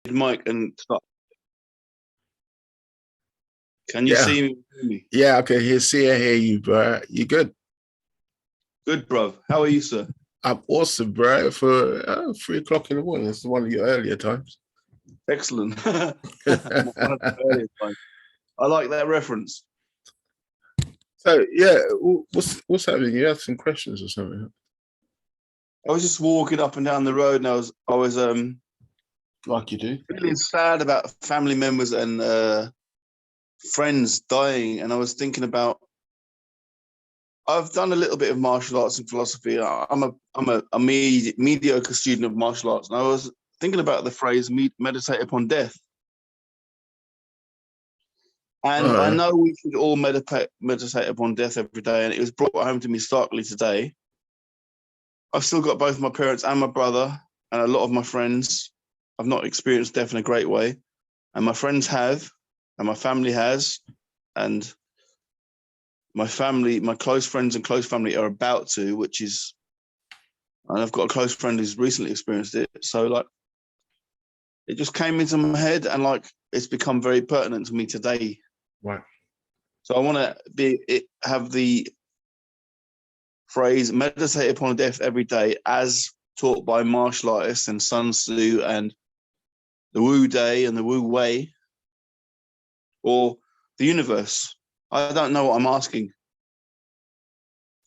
mic and start. Can you see me? Hear me? Yeah, I can hear you, bro. You good? Good, bruv. How are you, sir? I'm awesome, bro. For 3 o'clock in the morning. It's one of your earlier times. Excellent. One of the earlier times. I like that reference. So yeah, what's happening? You have some questions or something? I was just walking up and down the road, and I was Like you do, feeling sad about family members and friends dying, and I was thinking about. I've done a little bit of martial arts and philosophy. I'm a mediocre student of martial arts, and I was thinking about the phrase "meditate upon death." And I know we should all meditate upon death every day, and it was brought home to me starkly today. I've still got both my parents and my brother, and a lot of my friends. I've not experienced death in a great way, and my friends have, and my family has, and my family, my close friends and close family are about to, and I've got a close friend who's recently experienced it. So like, it just came into my head, and like, it's become very pertinent to me today. Right. So I want to have the phrase "meditate upon death every day" as taught by martial artists and Sun Tzu and the Wu Day and the Wu Wei, or the universe. I don't know what I'm asking.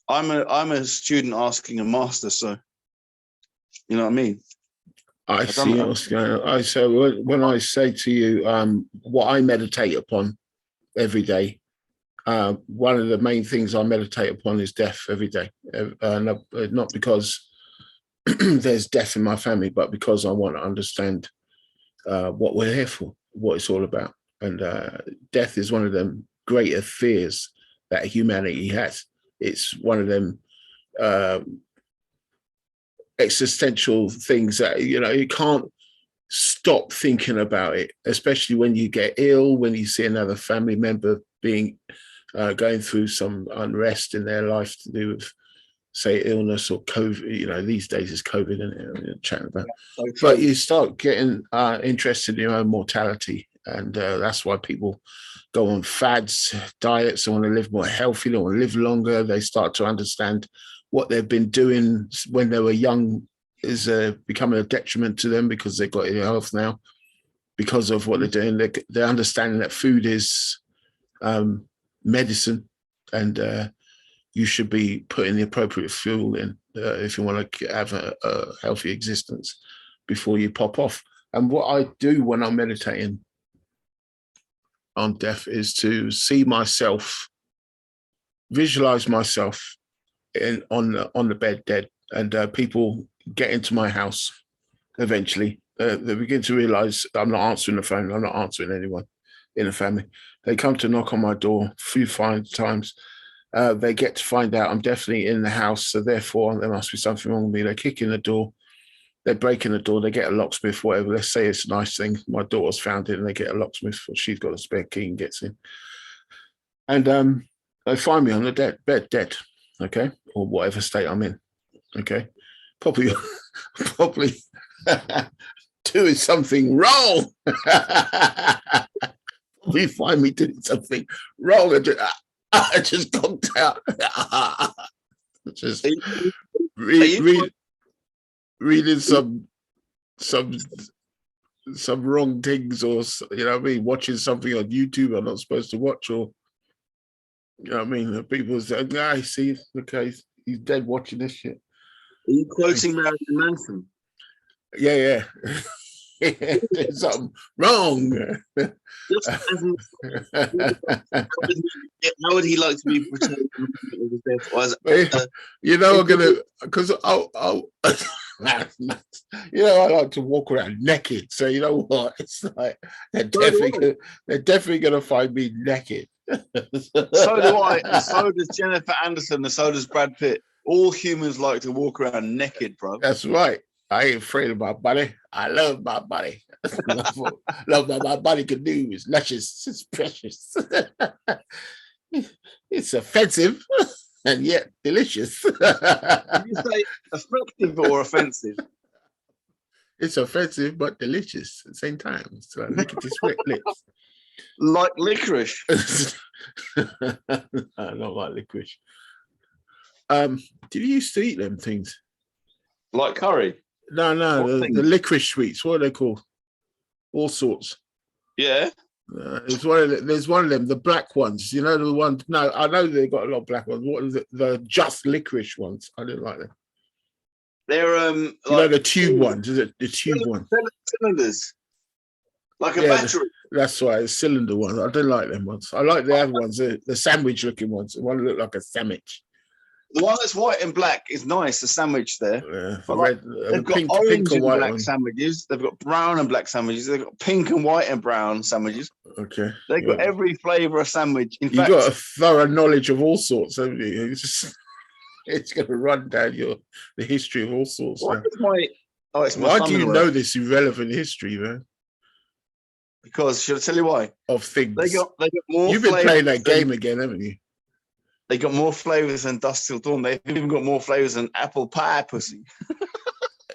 I'm a student asking a master, so you know what I mean. I see what's going on. So when I say to you, what I meditate upon every day, one of the main things I meditate upon is death every day. Not because there's death in my family, but because I want to understand what we're here for, what it's all about. And death is one of them greater fears that humanity has. It's one of them existential things that, you can't stop thinking about it, especially when you get ill, when you see another family member being going through some unrest in their life to do with, say, illness or COVID. These days it's COVID, and chatting about. Yeah, so but you start getting interested in your own mortality, and that's why people go on fads, diets. They want to live more healthy. They want to live longer. They start to understand what they've been doing when they were young is becoming a detriment to them because they've got ill health now because of what they're doing. They're understanding that food is medicine, and you should be putting the appropriate fuel in if you want to have a healthy existence before you pop off. And what I do when I'm meditating on death is to see myself, visualize myself on the bed dead, and people get into my house eventually. They begin to realize I'm not answering the phone. I'm not answering anyone in the family. They come to knock on my door a few times. They get to find out I'm definitely in the house, so therefore there must be something wrong with me. They kick in the door, they break in the door, they get a locksmith, whatever. Let's say it's a nice thing. My daughter's found it, and they get a locksmith. She's got a spare key and gets in. And they find me on the bed dead, okay, or whatever state I'm in, okay. Probably doing something wrong. We find me doing something wrong. I just conked out. Just reading some wrong things, or watching something on YouTube I'm not supposed to watch, or people say, "I see, okay, he's dead watching this shit." Are you quoting Marilyn Manson? Yeah. There's something wrong. How would he like to be portrayed? I'm gonna, because I like to walk around naked. So you know what? It's like they're definitely gonna find me naked. So do I, and so does Jennifer Anderson, and so does Brad Pitt. All humans like to walk around naked, bro. That's right. I ain't afraid of my body. I love my body. love what my body can do. It's luscious. It's precious. It's offensive and yet delicious. Did you say effective or offensive? It's offensive but delicious at the same time. It's like lickety split lips. Like licorice. I don't like licorice. Did you used to eat them things? Like curry? No, the licorice sweets. What are they called? All sorts. Yeah. There's one of them, the black ones. You know the ones. No, I know they've got a lot of black ones. What is it? The just licorice ones. I didn't like them. They're you know the tube ones. Is it the tube one? Cylinders. Like a battery. That's why it's cylinder ones. I didn't like them ones. I like the other ones, the sandwich looking ones. The one that look like a sandwich. The one that's white and black is nice, the sandwich there. Yeah, they've got orange and black sandwiches. They've got brown and black sandwiches. They've got pink and white and brown sandwiches. Okay. They've got every flavour of sandwich. In You've fact, got a thorough knowledge of all sorts, haven't you? It's going to run down the history of all sorts. Why do you know this irrelevant history, man? Because, should I tell you why? Of things. They got more. You've been playing that game again, haven't you? They got more flavours than Dusk Till Dawn. They've even got more flavours than apple pie pussy.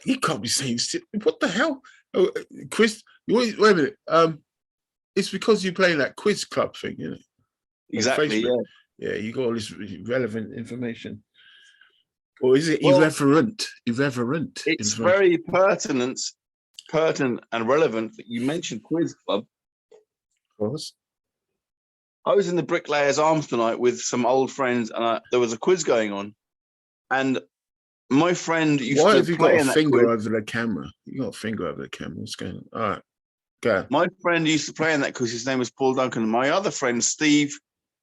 You can't be saying what the hell? Oh, quiz. Wait a minute. It's because you're playing that quiz club thing, isn't it? Exactly. Yeah. Yeah, you got all this relevant information. Or is it irreverent? Irreverent. It's very pertinent and relevant that you mentioned quiz club. Of course. I was in the Bricklayers Arms tonight with some old friends, and there was a quiz going on. And my friend used to play in that quiz. Why have you got a finger over the camera? You got a finger over the camera. What's going on? All right, go. My friend used to play in that quiz. His name was Paul Duncan. My other friend, Steve,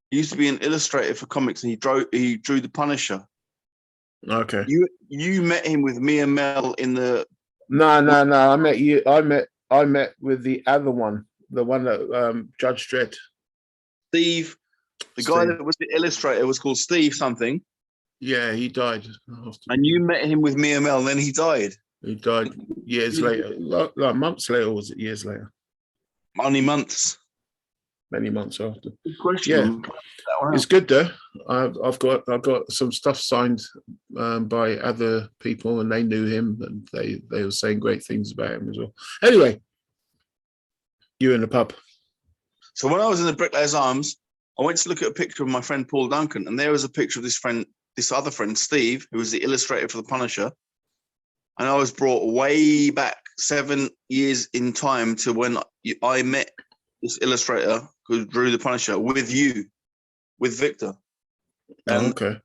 used to be an illustrator for comics, and he drew the Punisher. Okay. You met him with me and Mel in the. No. I met you. I met with the other one, the one that Judge Dredd. Steve, the guy that was the illustrator was called Steve something. Yeah, he died. And you met him with me and Mel, and then he died. He died years later, like months later, or was it years later? Only months. Many months after. Good question. Yeah, it's good though. I've got some stuff signed by other people, and they knew him, and they were saying great things about him as well. Anyway, you in the pub. So when I was in the Bricklayers Arms, I went to look at a picture of my friend Paul Duncan, and there was a picture of this other friend, Steve, who was the illustrator for the Punisher. And I was brought way back 7 years in time to when I met this illustrator who drew the Punisher with you, with Victor. And okay.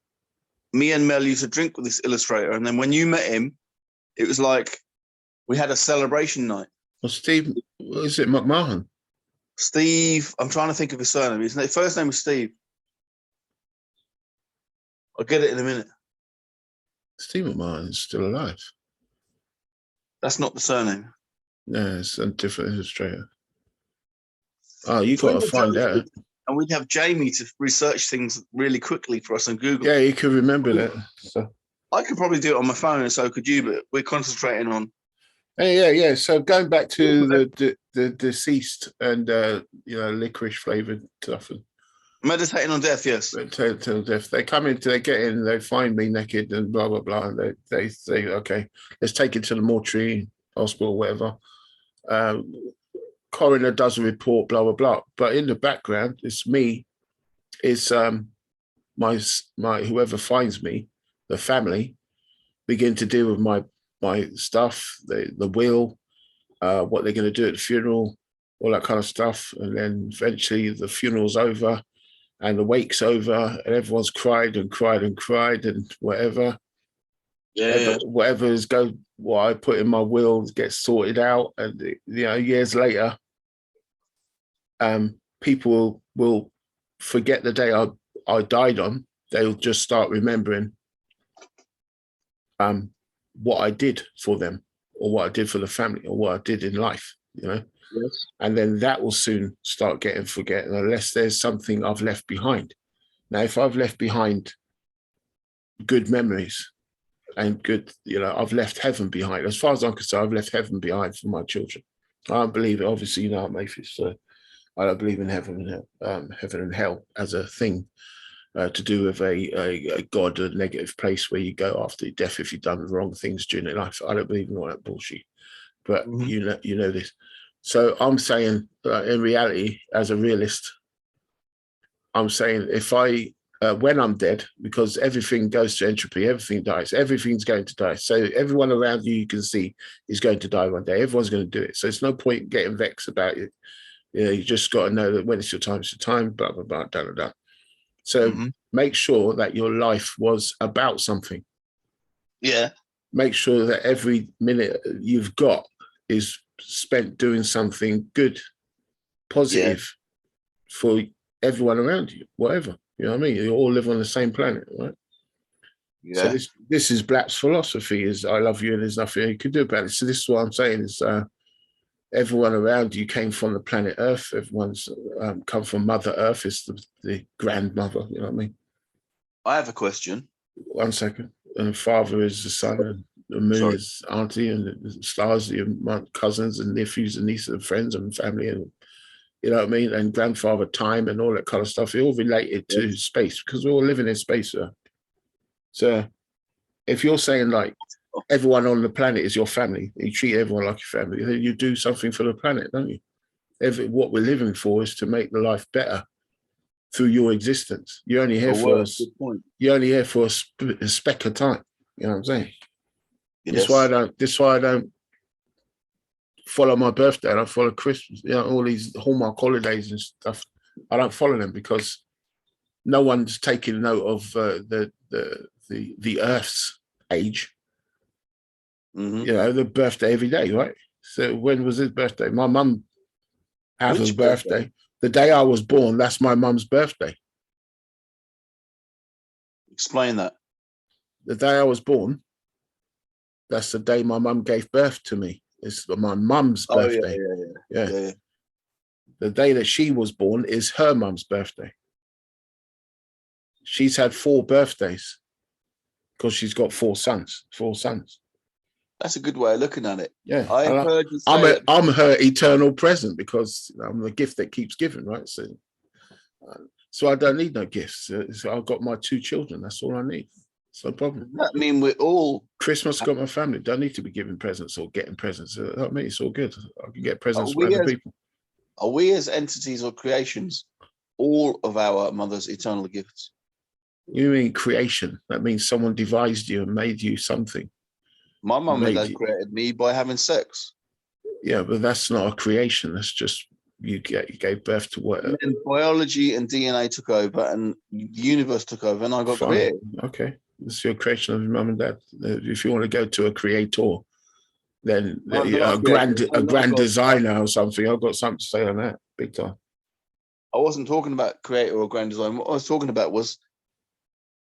Me and Mel used to drink with this illustrator, and then when you met him, it was like we had a celebration night. Well, Steve, is it McMahon? Steve, I'm trying to think of his surname. His first name was Steve. I'll get it in a minute. Steve McMahon is still alive. That's not the surname. No, it's a different illustrator. Oh, you got to find out. And we'd have Jamie to research things really quickly for us on Google. Yeah, you could remember that. So. I could probably do it on my phone, and so could you, but we're concentrating on. Yeah. So going back to the deceased and licorice flavored stuff. Meditating on death, yes. Till death. They come in, they get in, they find me naked and blah blah blah. And they say, okay, let's take it to the mortuary, hospital, whatever. Coroner does a report, blah blah blah. But in the background, it's me. It's my whoever finds me, the family, begin to deal with my stuff, the will, what they're going to do at the funeral, all that kind of stuff. And then eventually the funeral's over and the wake's over and everyone's cried and whatever. Yeah. Whatever is what I put in my will gets sorted out. And years later, people will forget the day I died on. They'll just start remembering what I did for them, or what I did for the family, or what I did in life, Yes. And then that will soon start getting forgotten unless there's something I've left behind. Now, if I've left behind good memories and good, I've left heaven behind. As far as I'm concerned, I've left heaven behind for my children. I don't believe it. Obviously, I'm atheist, so I don't believe in heaven and hell as a thing. To do with a God, a negative place where you go after death if you've done the wrong things during your life. I don't believe in all that bullshit. but you know this. So I'm saying, in reality, as a realist, I'm saying if I, when I'm dead, because everything goes to entropy, everything dies, everything's going to die. So everyone around you can see is going to die one day. Everyone's going to do it. So it's no point getting vexed about it. You know, you just got to know that when it's your time, blah, blah, blah, da, da, da. So make sure that your life was about something. Yeah. Make sure that every minute you've got is spent doing something good, positive for everyone around you, whatever. You know what I mean? You all live on the same planet, right? Yeah. So this is BLAPPS philosophy, is I love you and there's nothing you can do about it. So this is what I'm saying is everyone around you came from the planet Earth. Everyone's come from Mother Earth, is the grandmother, you know what I mean? I have a question. 1 second. And father is the son, and the moon is auntie, and the stars are my cousins and nephews and nieces and friends and family, and you know what I mean? And grandfather time and all that kind of stuff. It all related to space, because we're all living in space. So if you're saying like everyone on the planet is your family, you treat everyone like your family, then you do something for the planet, don't you? What we're living for is to make the life better through your existence. You're only here for a speck of time. You know what I'm saying? Yes. This is why I don't follow my birthday. I don't follow Christmas. You know, all these Hallmark holidays and stuff. I don't follow them because no one's taking note of the Earth's age. You know, the birthday every day, right? So when was his birthday? My mum had a birthday. The day I was born, that's my mum's birthday. Explain that. The day I was born, that's the day my mum gave birth to me. It's my mum's birthday. Yeah. The day that she was born is her mum's birthday. She's had 4 birthdays because she's got 4 sons. That's a good way of looking at it. Yeah, I heard you say I'm her eternal present because I'm the gift that keeps giving, right? So I don't need no gifts. So I've got my 2 children. That's all I need. It's no problem. Does that mean we're all Christmas got my family? Don't need to be giving presents or getting presents. I mean, it's all good. I can get presents for other people. Are we as entities or creations all of our mother's eternal gifts? You mean creation? That means someone devised you and made you something. My mum and dad created me by having sex. Yeah, but that's not a creation. That's just you gave birth to what? And then biology and DNA took over, and the universe took over, and I got created. Okay, it's your creation of your mum and dad. If you want to go to a creator, then a grand designer or something. I've got something to say on that, big time. I wasn't talking about creator or grand design. What I was talking about was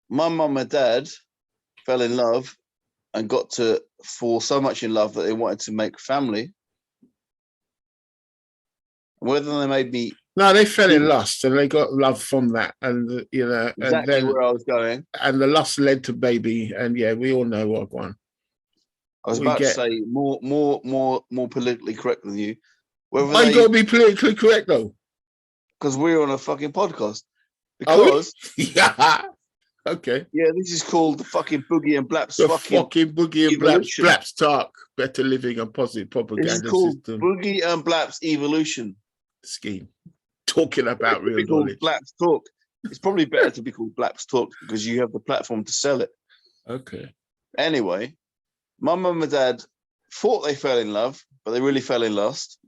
my mum and dad fell in love and got to fall so much in love that they wanted to make family. Whether they made me... No, they fell in lust and they got love from that. And, you know... Exactly and then, where I was going. And the lust led to baby. And, yeah, we all know what one. I was about to say more politically correct than you. Why you got to be politically correct, though? Because we're on a fucking podcast. Because... Yeah. Okay. Yeah, this is called the fucking Boogie and BLAPPS. The fucking Boogie and BLAPPS talk. Better living and positive propaganda system. This is called Boogie and BLAPPS evolution scheme. Talking about real knowledge. BLAPPS talk. It's probably better to be called BLAPPS talk because you have the platform to sell it. Okay. Anyway, my mum and dad thought they fell in love, but they really fell in lust.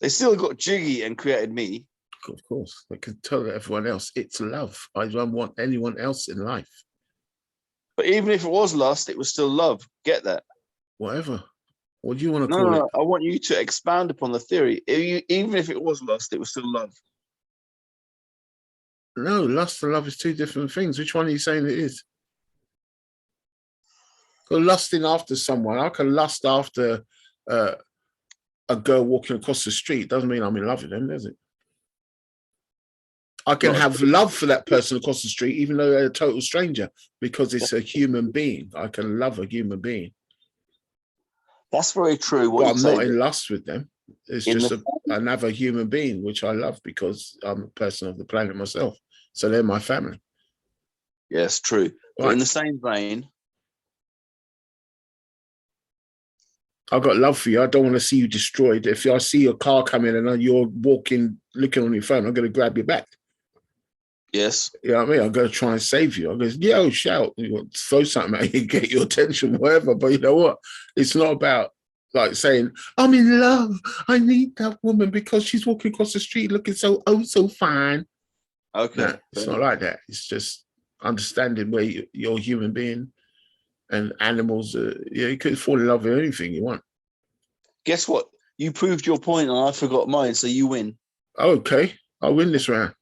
They still got jiggy and created me. Of course, I can tell everyone else it's love. I don't want anyone else in life. But even if it was lust, it was still love. Get that? Whatever. What do you want to call it? No, I want you to expand upon the theory. Even if it was lust, it was still love. No, lust and love is 2 different things. Which one are you saying it is? So lusting after someone, I can lust after a girl walking across the street. Doesn't mean I'm in love with them, does it? I can have love for that person across the street, even though they're a total stranger, because it's a human being. I can love a human being. That's very true. But I'm not in lust with them. It's just another human being, which I love because I'm a person of the planet myself. So they're my family. Yes, true. Right. But in the same vein, I've got love for you. I don't want to see you destroyed. If I see your car coming and you're walking, looking on your phone, I'm going to grab your back. Yes. You know what I mean? I'm going to try and save you. I'm going to, yo, shout, throw something at you, get your attention, whatever. But you know what? It's not about like saying, I'm in love. I need that woman because she's walking across the street looking so fine. Okay. No, it's not like that. It's just understanding where you're a human being and animals. You could fall in love with anything you want. Guess what? You proved your point and I forgot mine, so you win. Okay, I'll win this round.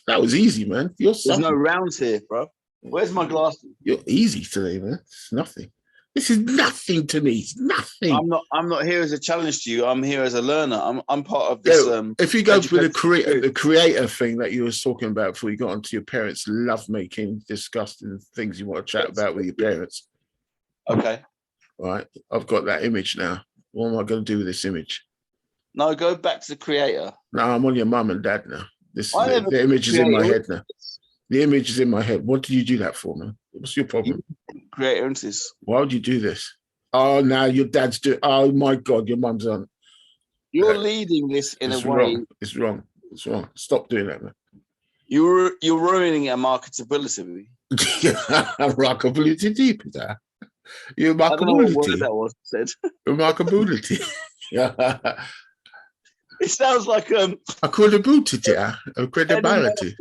That was easy, man. There's no rounds here, bro. Where's my glasses? You're easy today, man. It's nothing. This is nothing to me. It's nothing. I'm not here as a challenge to you. I'm here as a learner. I'm part of this. If you go for the creator thing that you were talking about before you got onto your parents' lovemaking, disgusting things you want to chat about with your parents. Okay. All right. I've got that image now. What am I going to do with this image? No, go back to the creator. No, I'm on your mum and dad now. The image is in my head now. The image is in my head. What did you do that for, man? What's your problem? Creator-inces. Why would you do this? Oh, now your dad's doing. Oh my God, your mum's on. You're leading this in a way. Wrong. It's wrong. It's wrong. Stop doing that, man. You're ruining our marketability. Marketability, Peter. Your marketability. I don't know what word that was said. Remarkability. It sounds like a credibility, a credibility.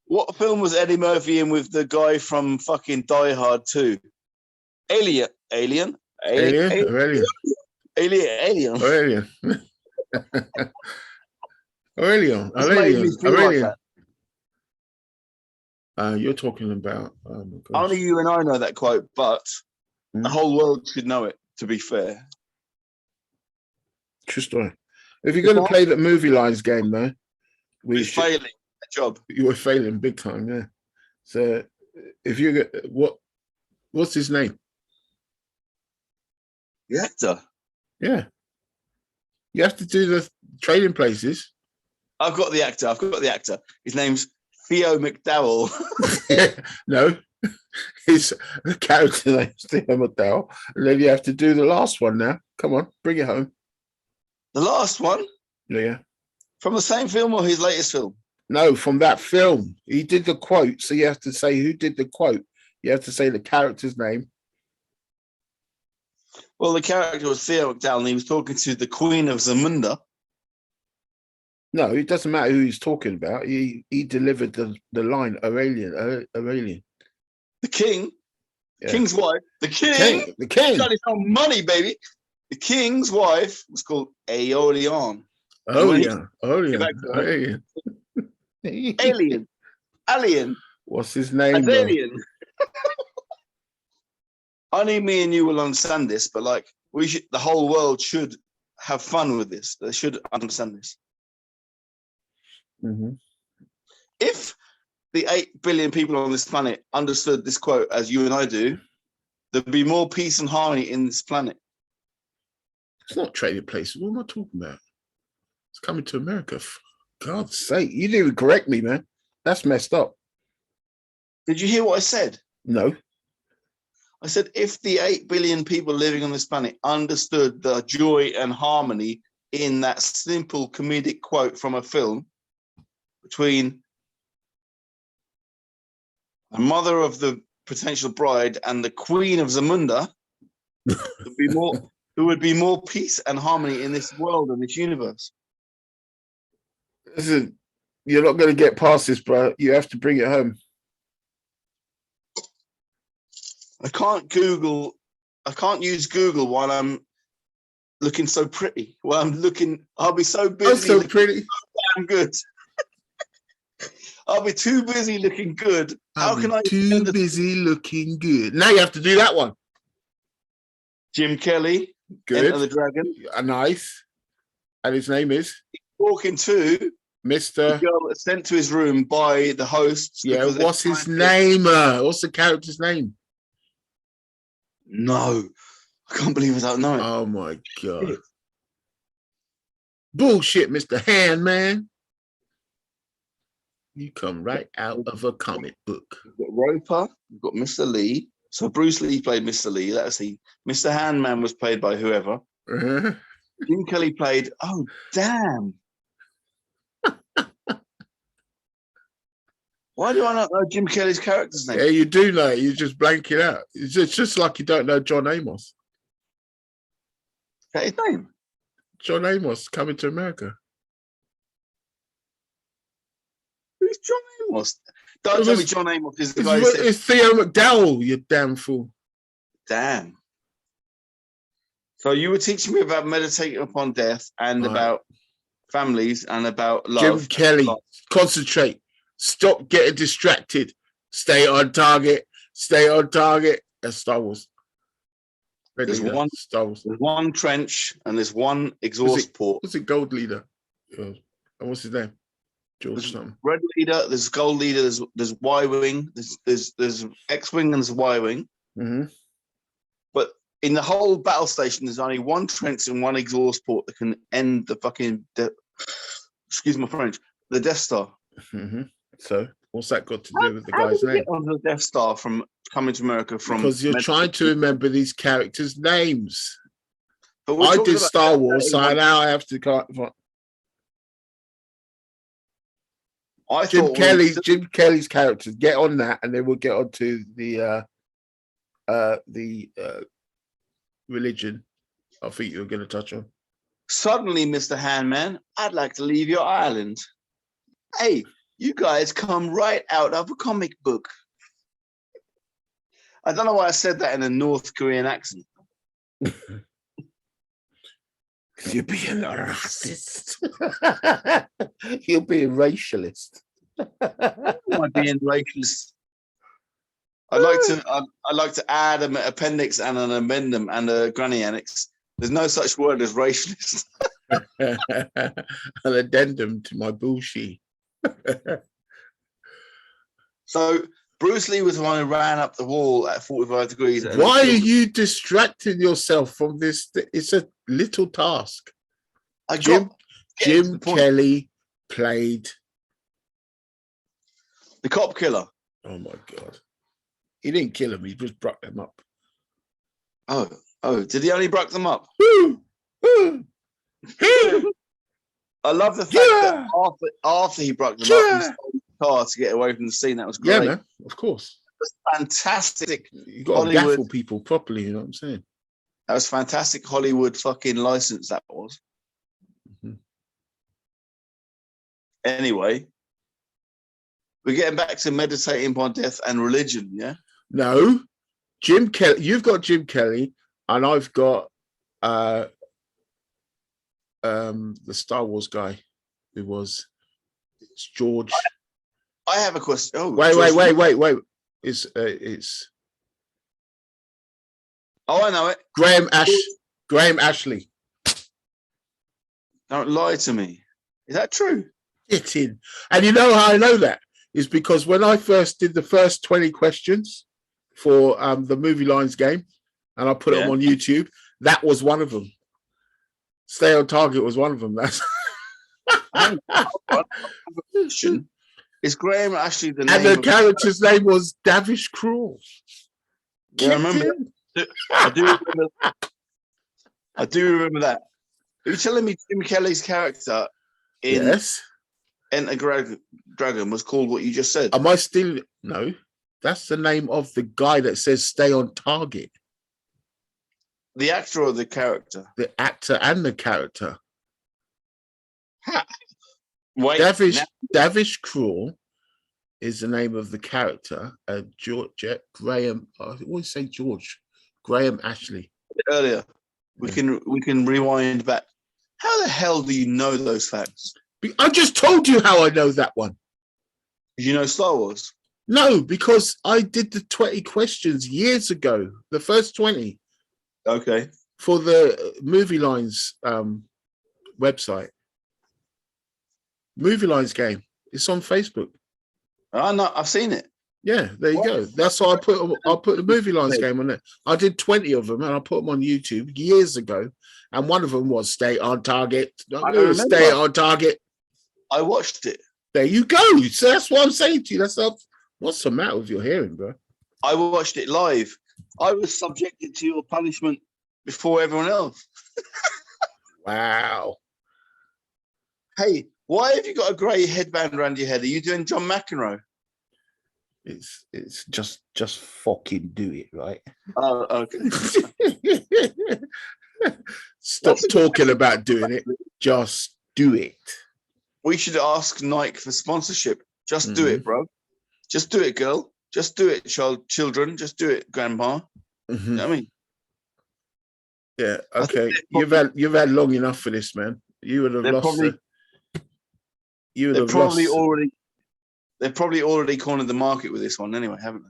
What film was Eddie Murphy in with the guy from fucking Die Hard 2? Alien. You're talking about. Oh my gosh. Only you and I know that quote, but the whole world should know it. To be fair. True story. If you're going to play the movie lines game, though, failing the job. You were failing big time, yeah. So, if you what's his name? The actor. Yeah. You have to do the trading places. I've got the actor. His name's Theo McDowell. No, his character name's Theo McDowell. And then you have to do the last one now. Come on, bring it home. The last one? Yeah. From the same film or his latest film? No, from that film. He did the quote, so you have to say who did the quote. You have to say the character's name. Well, the character was Theo McDowell, and he was talking to the Queen of Zamunda. No, it doesn't matter who he's talking about. He delivered the line, Aurelian. The king? Yeah. King's wife? The king? The king. Got his own money, baby. The king's wife was called Aeolian. Alien. Alien. What's his name? Alien. Only me and you will understand this, but like the whole world should have fun with this. They should understand this. Mm-hmm. If the 8 billion people on this planet understood this quote as you and I do, there'd be more peace and harmony in this planet. It's not trading places. What am I talking about? It's coming to America. For God's sake. You didn't even correct me, man. That's messed up. Did you hear what I said? No. I said, if the 8 billion people living on this planet understood the joy and harmony in that simple comedic quote from a film between the mother of the potential bride and the Queen of Zamunda, there would be more peace and harmony in this world and this universe. Listen, you're not going to get past this, bro. You have to bring it home. I can't use Google while I'm looking so pretty. I'll be so busy. I'm so pretty. So damn good. I'll be too busy looking good. Too busy looking good. Now you have to do that one. Jim Kelly. Good. Enter the Dragon. Nice. And his name is? Talking to Mr. The girl that's sent to his room by the hosts. Yeah, what's his name? What's the character's name? No. I can't believe I don't know it. Oh my God. Bullshit, Mr. Handman. You come right out of a comic book. You've got Roper, you've got Mr. Lee. So Bruce Lee played Mr. Lee. Let's see. Mr. Handman was played by whoever. Jim Kelly played. Oh damn! Why do I not know Jim Kelly's character's name? Yeah, you do know it. You just blank it out. It's just like you don't know John Amos. Is that his name? John Amos, Coming to America. Who's John Amos? Don't tell me John Amos is the guy. It's Theo McDowell, you damn fool. Damn. So you were teaching me about meditating upon death and about families and about love. Jim Kelly, concentrate. Stop getting distracted. Stay on target. Stay on target. That's Star Wars. There's Star Wars. There's one trench and there's one exhaust port. What's it? Gold leader. And what's his name? George something. Red leader. There's gold leader. There's Y wing. There's X wing and there's Y wing. Mm-hmm. But in the whole battle station, there's only one trench and one exhaust port that can end the fucking. Excuse my French. The Death Star. Mm-hmm. So what's that got to do with the guy's name? On the Death Star from Coming to America because you're trying to remember these characters' names. But I did Star Wars, so now I have to go. Jim Kelly's characters. Get on that, and then we'll get on to the religion. I think you were going to touch on. Suddenly, Mr. Handman, I'd like to leave your island. Hey, you guys come right out of a comic book. I don't know why I said that in a North Korean accent. You're being a racist. You're being racialist. Am I being racist? I'd like to add an appendix and an addendum and a granny annex. There's no such word as racialist. An addendum to my BOOGIE. So Bruce Lee was the one who ran up the wall at 45 degrees. Why are you distracting yourself from this? It's a little task. Jim Kelly played the cop killer. Oh my God. He didn't kill him, he just broke them up. Oh, did he only broke them up? I love the fact that after he broke them up, he stole his car to get away from the scene. That was great. Yeah, man, of course. That's fantastic. You got to gaffle people properly, you know what I'm saying? That was fantastic Hollywood fucking license, that was. Mm-hmm. Anyway, we're getting back to meditating upon death and religion, yeah? No. Jim Kelly, you've got Jim Kelly, and I've got the Star Wars guy who it's George. I have a question. Oh, wait. It's oh, I know it. Graham Ashley. Don't lie to me. Is that true? Get in. And you know how I know that is because when I first did the first 20 questions for the Movie Lines game, and I put them on YouTube, that was one of them. Stay on Target was one of them. That's is Graham Ashley the name? And the character's name was Davish Cruel. Yeah, I remember. I do remember that. Are you telling me Jim Kelly's character in Enter Dragon was called what you just said? Am I still? No, that's the name of the guy that says "Stay on Target." The actor or the character? The actor and the character. Wait, Davish Cruel is the name of the character. Graham. I always say George. Graham Ashley. Earlier, we can rewind back. How the hell do you know those facts? I just told you how I know that one. You know Star Wars? No, because I did the 20 questions years ago. The first 20. Okay. For the Movie Lines website. Movie Lines game. It's on Facebook. I know. I've seen it. Yeah, there you go. That's why I put the Movie Lines game on there. I did 20 of them and I put them on YouTube years ago. And one of them was Stay on Target. Stay on Target. I watched it. There you go. So that's what I'm saying to you. What's the matter with your hearing, bro? I watched it live. I was subjected to your punishment before everyone else. Wow. Hey, why have you got a grey headband around your head? Are you doing John McEnroe? It's just fucking do it, right? Oh, okay. Stop talking about doing it. Just do it. We should ask Nike for sponsorship. Just do it, bro. Just do it, girl. Just do it, children. Just do it, grandma. You know what I mean? Yeah. Okay. You've had long enough for this, man. You would have lost. You would have lost. They've probably already cornered the market with this one anyway, haven't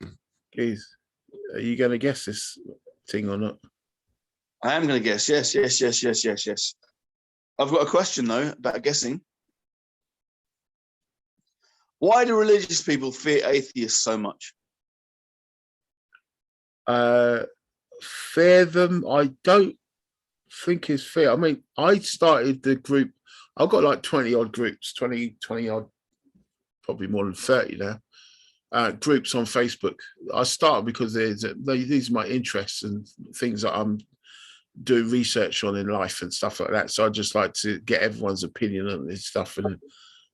they? Please, are you going to guess this thing or not? I am going to guess. Yes. I've got a question though about guessing. Why do religious people fear atheists so much? Fear them? I don't think is fair. I mean, I started the group. I've got like 20 odd groups, 20 odd, probably more than 30 now. Groups on Facebook. I started because these are my interests and things that I'm doing research on in life and stuff like that. So I just like to get everyone's opinion on this stuff and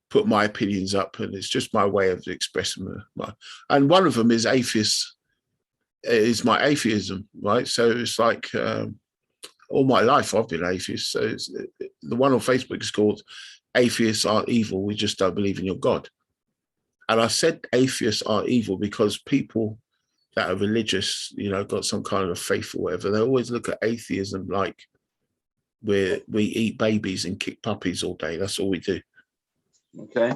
put my opinions up. And it's just my way of expressing my. And one of them is atheist. Is my atheism, right? So it's like all my life I've been atheist. So the one on Facebook is called "Atheists Aren't Evil. We Just Don't Believe in Your God." And I said atheists are evil because people that are religious, you know, got some kind of faith or whatever, they always look at atheism like we eat babies and kick puppies all day. That's all we do. Okay.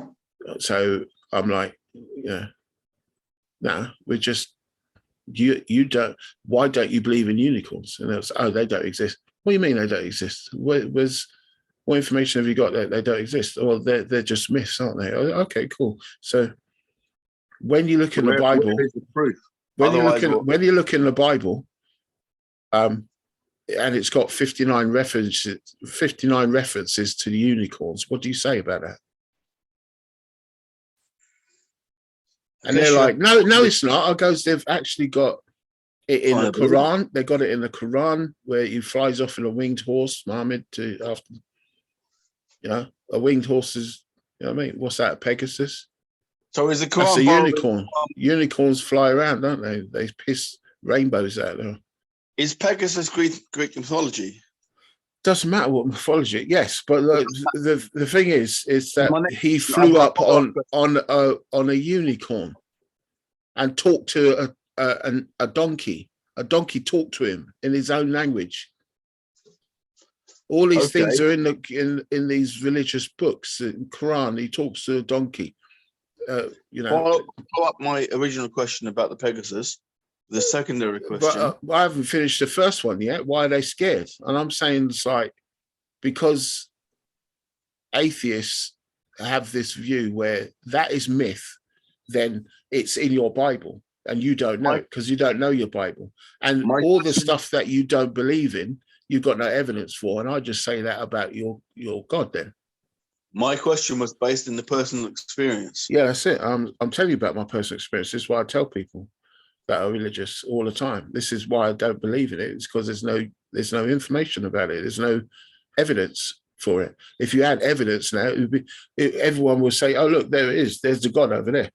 So I'm like, yeah, no, we're just, you don't, why don't you believe in unicorns? And it's, oh, they don't exist. What do you mean they don't exist? What information have you got that they don't exist? Well, they're just myths, aren't they? Oh, okay, cool. So when you look in the Bible, when you look in the Bible, and it's got 59 references to the unicorns, what do you say about that? And they're like, no, it's not. I goes, they've actually got it in the Quran. They got it in the Quran where he flies off in a winged horse, Muhammad, after, you know, a winged horse is, you know what I mean? What's that, a Pegasus? So is the Quran? That's a unicorn. Unicorns fly around, don't they? They piss rainbows out there. Is Pegasus Greek mythology? Doesn't matter what mythology. Yes, but the thing is that he flew up on a unicorn and talked to a donkey. A donkey talked to him in his own language. All these things are in these religious books. In Quran, he talks to a donkey. You know, follow up my original question about the Pegasus. The secondary question. But I haven't finished the first one yet. Why are they scared? And I'm saying it's like, because atheists have this view where that is myth, then it's in your Bible and you don't know it because you don't know your Bible. And all the stuff that you don't believe in, you've got no evidence for. And I just say that about your God then. My question was based in the personal experience. Yeah, that's it. I'm telling you about my personal experience. This is why I tell people that are religious all the time. This is why I don't believe in it. It's because there's no information about it. There's no evidence for it. If you had evidence now, everyone would say, "Oh, look, there it is. There's the God over there."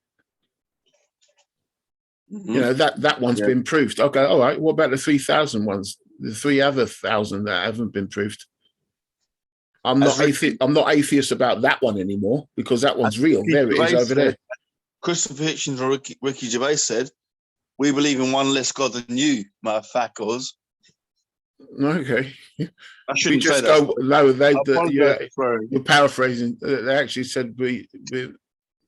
Mm-hmm. You know, that one's been proved. Okay, all right. What about the 3,000 ones? The 3 other 1,000 that haven't been proved. I'm not atheist about that one anymore because that one's real. There it is over there. Christopher Hitchens and Ricky Gervais said, "We believe in one less God than you, motherfuckers." Okay. I shouldn't say that. No, you're paraphrasing. They actually said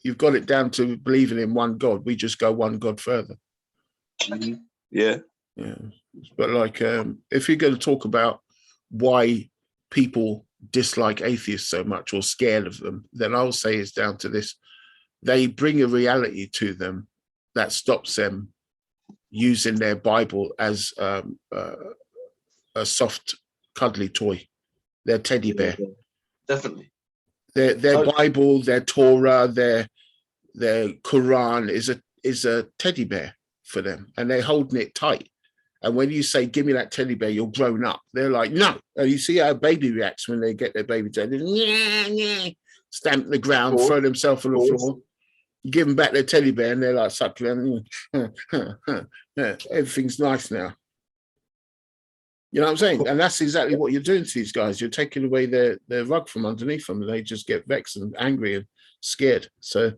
you've got it down to believing in one God. We just go one God further. Mm-hmm. Yeah. But like, if you're going to talk about why people dislike atheists so much or scared of them, then I'll say it's down to this: they bring a reality to them that stops them using their Bible as a soft, cuddly toy, their teddy bear. Definitely. Their Bible, their Torah, their Quran is a teddy bear for them, and they're holding it tight. And when you say, give me that teddy bear, you're grown up, they're like, no. And you see how a baby reacts when they get their baby teddy. Yeah, yeah. Stamp the ground, throw themselves on the floor. You give them back their teddy bear and they're like suckling. Yeah, everything's nice now. You know what I'm saying? And that's exactly what you're doing to these guys. You're taking away their rug from underneath them. And they just get vexed and angry and scared. So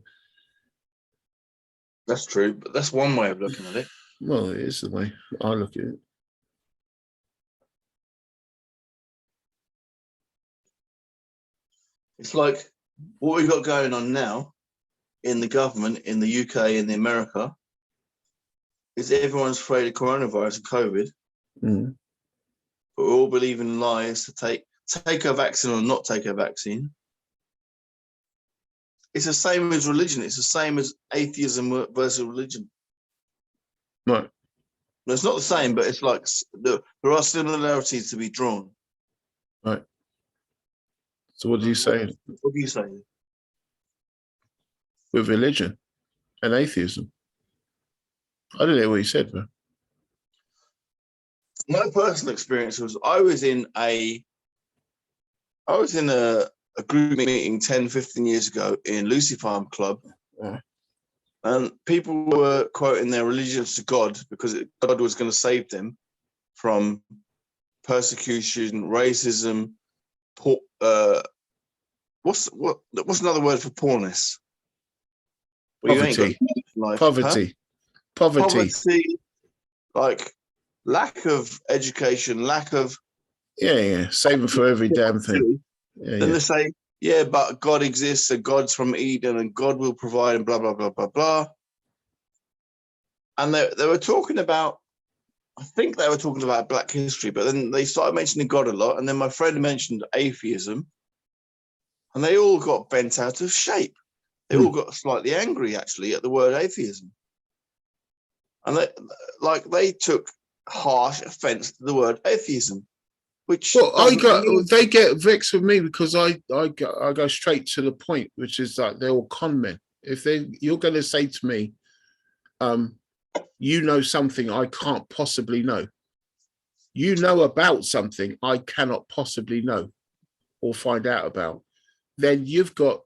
that's true, but that's one way of looking at it. Well, it is the way I look at it. It's like what we've got going on now in the government, in the UK, in the America, is everyone's afraid of coronavirus and COVID. Mm. But we're all believing lies to take a vaccine or not take a vaccine. It's the same as religion. It's the same as atheism versus religion. Right. No, it's not the same, but it's like there are similarities to be drawn. Right. So what do you say? What do you say? With religion and atheism? I don't know what you said, man. My personal experience was I was in a group meeting 10, 15 years ago in Lucy Farm Club. Yeah. And people were quoting their religions to God because God was going to save them from persecution, racism, what's another word for poorness? Poverty. Poverty. Huh? Poverty. Like lack of education, lack of saving for every damn thing. Then they say, yeah, but God exists and God's from Eden and God will provide and blah, blah, blah, blah, blah. And they were talking about, I think they were talking about Black history, but then they started mentioning God a lot. And then my friend mentioned atheism and they all got bent out of shape. They all got slightly angry, actually, at the word atheism. And they took harsh offense to the word atheism. Which they get vexed with me because I go straight to the point, which is like they're all con men. If you're going to say to me, you know something I can't possibly know. You know about something I cannot possibly know or find out about. Then you've got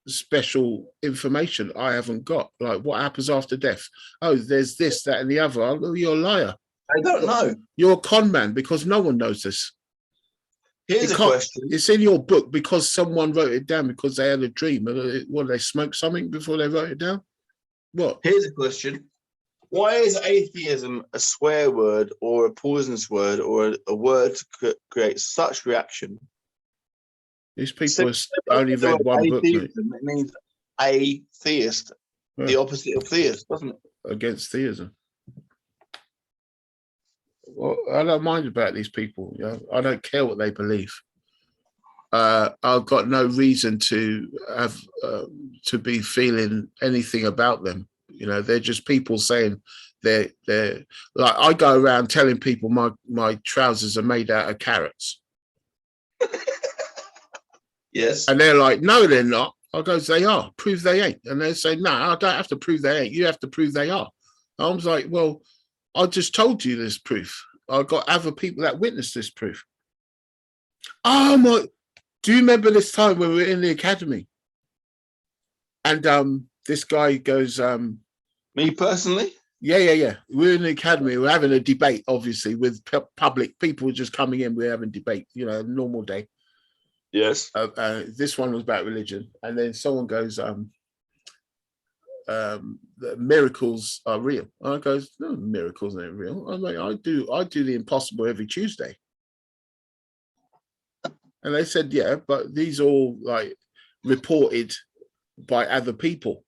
special information I haven't got. Like what happens after death? Oh, there's this, that, and the other. Oh, you're a liar. I don't know. You're a con man because no one knows this. Here's a question. It's in your book because someone wrote it down because they had a dream. What, they smoked something before they wrote it down? What? Here's a question. Why is atheism a swear word or a poisonous word or a word to create such reaction? These people only read one book. Mate. It means atheist, the opposite of theist, doesn't it? Against theism. Well, I don't mind about these people. You know? I don't care what they believe. I've got no reason to have to be feeling anything about them. You know, they're just people saying they're like, I go around telling people my trousers are made out of carrots. Yes. And they're like, no, they're not. I go, they are. Prove they ain't. And they say, no, I don't have to prove they ain't. You have to prove they are. I was like, well, I just told you this proof. I've got other people that witnessed this proof. Oh my, do you remember this time when we were in the academy? And this guy goes, me personally? Yeah. We're in the academy. We're having a debate, obviously, with public people just coming in. We're having debate, you know, normal day. Yes. This one was about religion. And then someone goes, the miracles are real. I goes, no, miracles ain't real. I'm like, I do the impossible every Tuesday. And they said, yeah, but these all like reported by other people.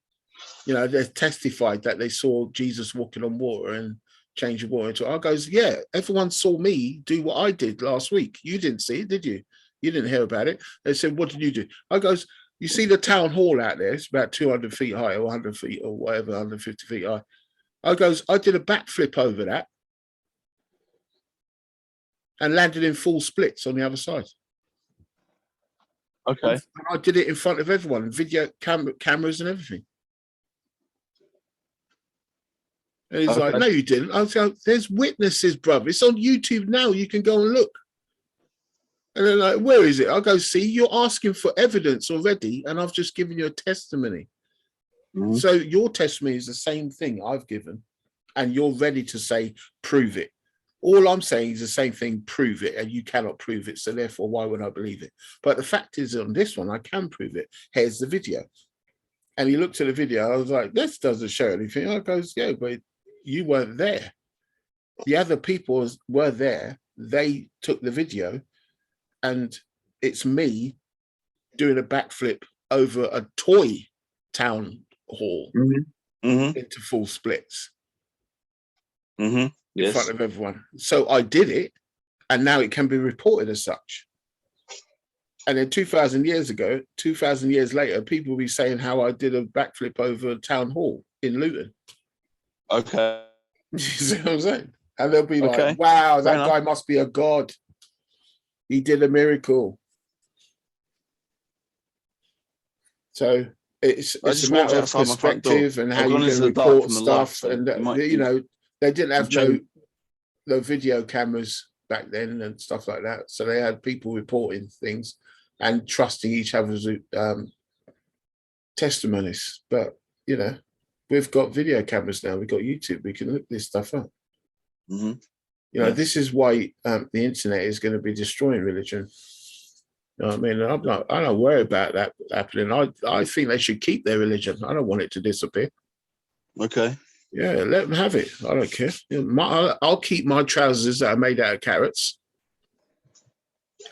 You know, they testified that they saw Jesus walking on water and change the water into. I goes, yeah, everyone saw me do what I did last week. You didn't see it, did you? You didn't hear about it. They said, what did you do? I goes, you see the town hall out there? It's about 200 feet high or 100 feet or whatever, 150 feet high. I goes, I did a backflip over that and landed in full splits on the other side. Okay. And I did it in front of everyone, video cameras and everything. And he's like, no, you didn't. I was like, there's witnesses, bruv. It's on YouTube now. You can go and look. And they're like, where is it? I'll go, see, you're asking for evidence already, and I've just given you a testimony. So your testimony is the same thing I've given, and you're ready to say, prove it. All I'm saying is the same thing, prove it, and you cannot prove it. So therefore, why would I believe it? But the fact is, on this one, I can prove it. Here's the video. And he looked at the video. I was like, this doesn't show anything. I goes, yeah, but you weren't there. The other people were there. They took the video, and it's me doing a backflip over a toy town hall into full splits in front of everyone. So I did it, and now it can be reported as such. And then 2,000 years later, people will be saying how I did a backflip over a town hall in Luton. Okay. You see what I'm saying? And they'll be like, wow, that guy must be a god. He did a miracle. So it's a matter of perspective and how you can report stuff. And, you know, they didn't have no video cameras back then and stuff like that. So they had people reporting things and trusting each other's testimonies. But, you know, we've got video cameras now. We've got YouTube. We can look this stuff up. You know, this is why the internet is going to be destroying religion. You know what I mean? I don't worry about that happening. I think they should keep their religion. I don't want it to disappear. Okay. Yeah, let them have it. I don't care. You know, I'll keep my trousers that are made out of carrots,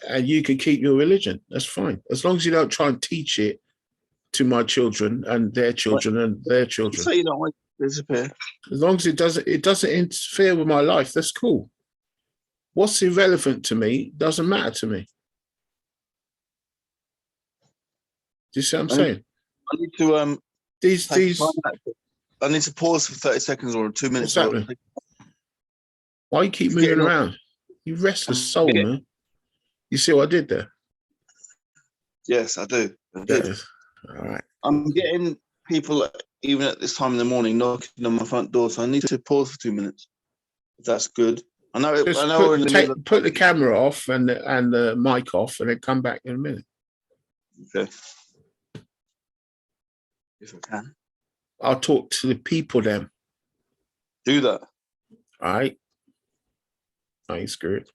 and you can keep your religion. That's fine, as long as you don't try and teach it to my children and their children and their children. So you don't want it to disappear. As long as it doesn't interfere with my life, that's cool. What's irrelevant to me doesn't matter to me. Do you see what I'm saying? I need to I need to pause for 30 seconds or 2 minutes. What's happening? Why you keep moving around? You restless soul, man. You see what I did there? Yes, I do. I did. Yes. All right. I'm getting people, even at this time in the morning, knocking on my front door, so I need to pause for 2 minutes. If that's good. I know. Put the camera off and the mic off, and then come back in a minute. Okay. If I can. I'll talk to the people then. Do that. All right. I ain't screwed.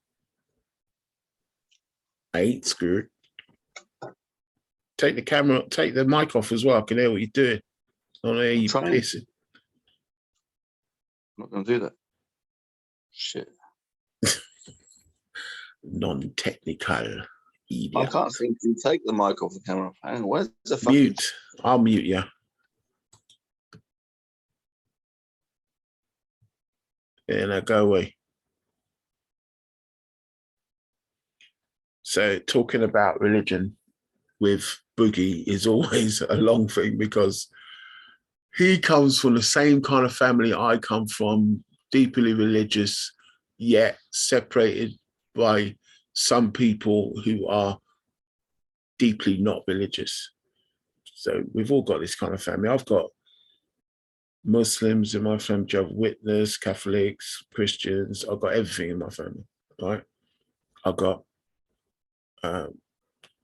Take the mic off as well. I can hear what you're doing. I don't hear you pissing. I'm not going to do that. Shit. Non-technical idiot. I can't seem to take the mic off the camera. Hang on, where's the fucking... Mute. I'll mute you. Yeah, now go away. So talking about religion with Boogie is always a long thing, because he comes from the same kind of family I come from, deeply religious, yet separated by some people who are deeply not religious. So we've all got this kind of family. I've got Muslims in my family, Jehovah's Witnesses, Catholics, Christians. I've got everything in my family, right? I've got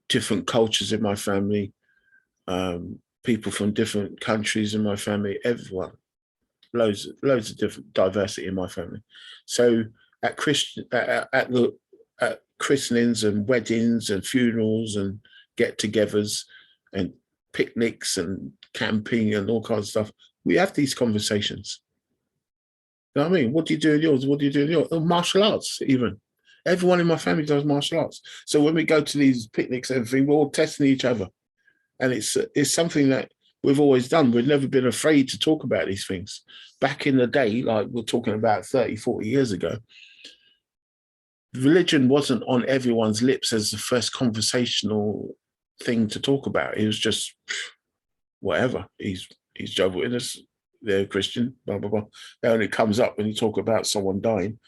different cultures in my family, people from different countries in my family, everyone. Loads of different diversity in my family. So at christenings and weddings and funerals and get-togethers and picnics and camping and all kinds of stuff, we have these conversations. You know what I mean? What do you do in yours? What do you do in yours? Oh, martial arts, even. Everyone in my family does martial arts. So when we go to these picnics and everything, we're all testing each other. And it's something that we've always done. We've never been afraid to talk about these things. Back in the day, like we're talking about 30, 40 years ago, religion wasn't on everyone's lips as the first conversational thing to talk about. It was just whatever. He's Jehovah's Witness, they're Christian, blah, blah, blah. That only comes up when you talk about someone dying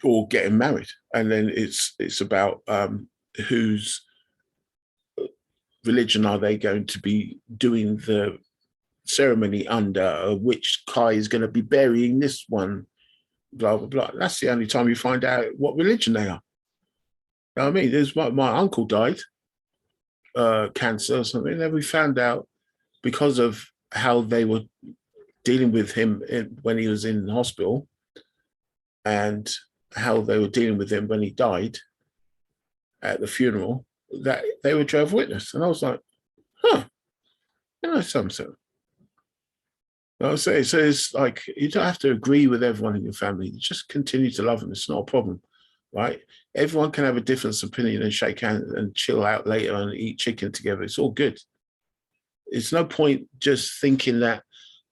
or getting married. And then it's about whose religion are they going to be doing the ceremony under which Kai is going to be burying this one, blah, blah, blah. That's the only time you find out what religion they are. You know what I mean? There's my uncle died, cancer or something. Then we found out because of how they were dealing with him when he was in hospital and how they were dealing with him when he died at the funeral, that they were Jehovah's Witness. And I was like, huh, you know something. I would say, so it's like, you don't have to agree with everyone in your family. You just continue to love them. It's not a problem, right? Everyone can have a different opinion and shake hands and chill out later and eat chicken together. It's all good. It's no point just thinking that,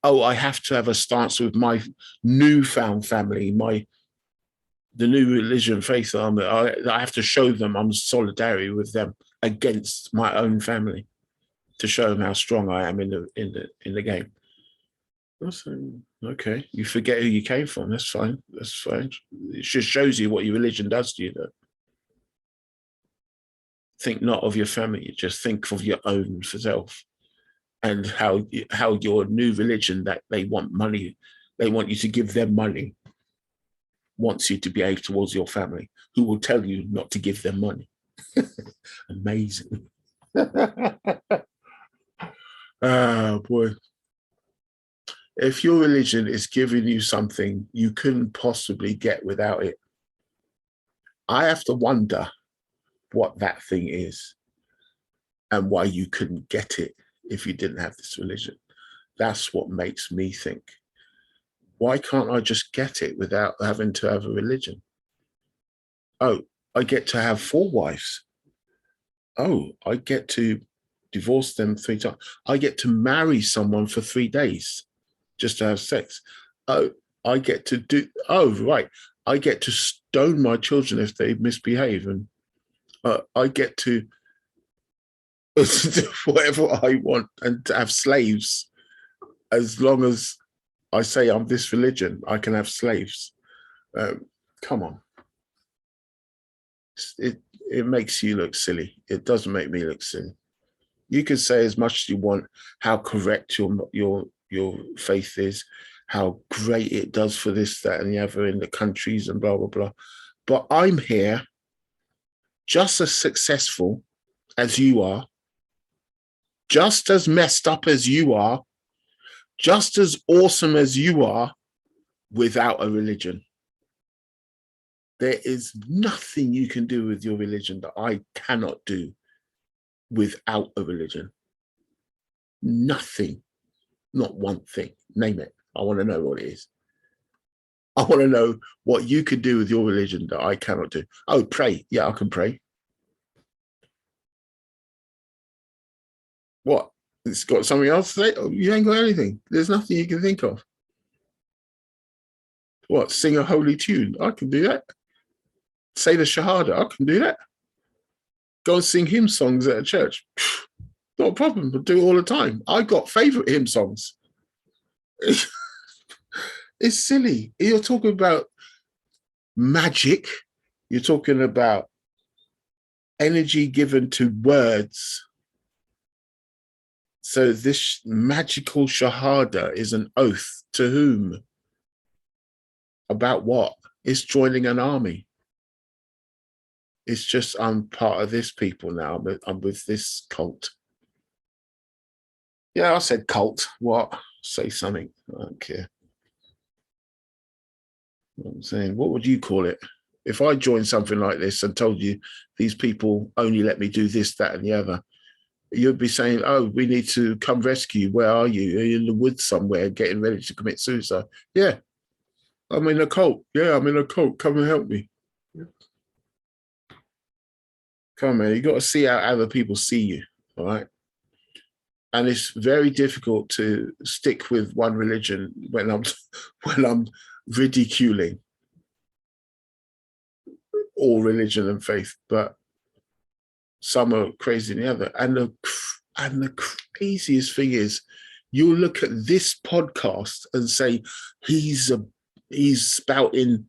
oh, I have to have a stance with my newfound family, the new religion, faith. I have to show them I'm solidarity with them against my own family to show them how strong I am in the game. Okay, you forget who you came from. That's fine. That's fine. It just shows you what your religion does to you, though. Think not of your family. Just think of your own for self, and how your new religion that they want money, they want you to give them money, wants you to behave towards your family, who will tell you not to give them money. Amazing. Oh boy. If your religion is giving you something you couldn't possibly get without it, I have to wonder what that thing is and why you couldn't get it if you didn't have this religion. That's what makes me think, why can't I just get it without having to have a religion? Oh, I get to have 4 wives. Oh, I get to divorce them 3 times. I get to marry someone for 3 days just to have sex. Oh, I get to do, oh, right. I get to stone my children if they misbehave. And I get to do whatever I want and to have slaves. As long as I say I'm this religion, I can have slaves. Come on. It makes you look silly. It doesn't make me look silly. You can say as much as you want how correct your faith is, how great it does for this, that, and the other in the countries and blah, blah, blah. But I'm here just as successful as you are, just as messed up as you are, just as awesome as you are, without a religion. There is nothing you can do with your religion that I cannot do without a religion. Nothing. Not one thing. Name it. I want to know what it is. I want to know what you could do with your religion that I cannot do. Oh, pray. Yeah, I can pray. What? It's got something else to say? Oh, you ain't got anything. There's nothing you can think of. What? Sing a holy tune? I can do that. Say the Shahada? I can do that. Go and sing hymn songs at a church? Not a problem. I do it all the time. I got favorite hymn songs. It's silly. You're talking about magic. You're talking about energy given to words. So this magical Shahada is an oath to whom? About what? It's joining an army. It's just, I'm part of this people now. I'm with this cult. Yeah, I said cult. What? Say something. I don't care. What I'm saying, what would you call it? If I joined something like this and told you these people only let me do this, that, and the other, you'd be saying, oh, we need to come rescue. Where are you? Are you in the woods somewhere getting ready to commit suicide? Yeah, I'm in a cult. Yeah, I'm in a cult. Come and help me. Yeah. Come on, man. You got to see how other people see you, all right? And it's very difficult to stick with one religion when I'm ridiculing all religion and faith, but some are crazy than the other. And the craziest thing is, you look at this podcast and say he's spouting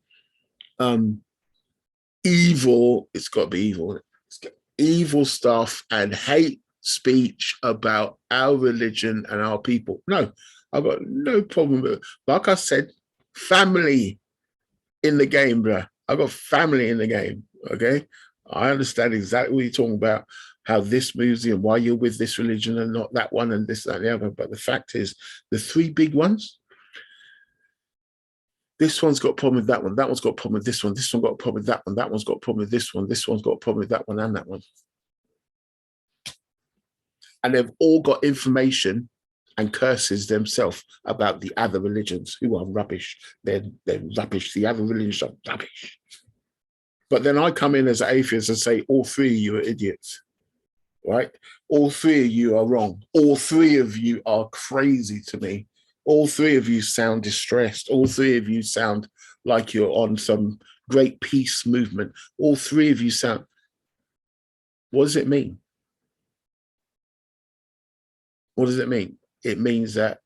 evil. It's got to be evil. It's got evil stuff and hate speech about our religion and our people. No, I've got no problem with it. Like I said, family in the game, bruh. I've got family in the game, okay? I understand exactly what you're talking about, how this moves you and why you're with this religion and not that one and this, that, and the other. But the fact is, the three big ones, this one's got a problem with that one, that one's got a problem with this one got a problem with that one, that one's got a problem with this one's got a problem with that one and that one. And they've all got information and curses themselves about the other religions who are rubbish. They're rubbish. The other religions are rubbish. But then I come in as an atheist and say, all three of you are idiots, right? All three of you are wrong. All three of you are crazy to me. All three of you sound distressed. All three of you sound like you're on some great peace movement. All three of you sound, what does it mean? What does it mean? It means that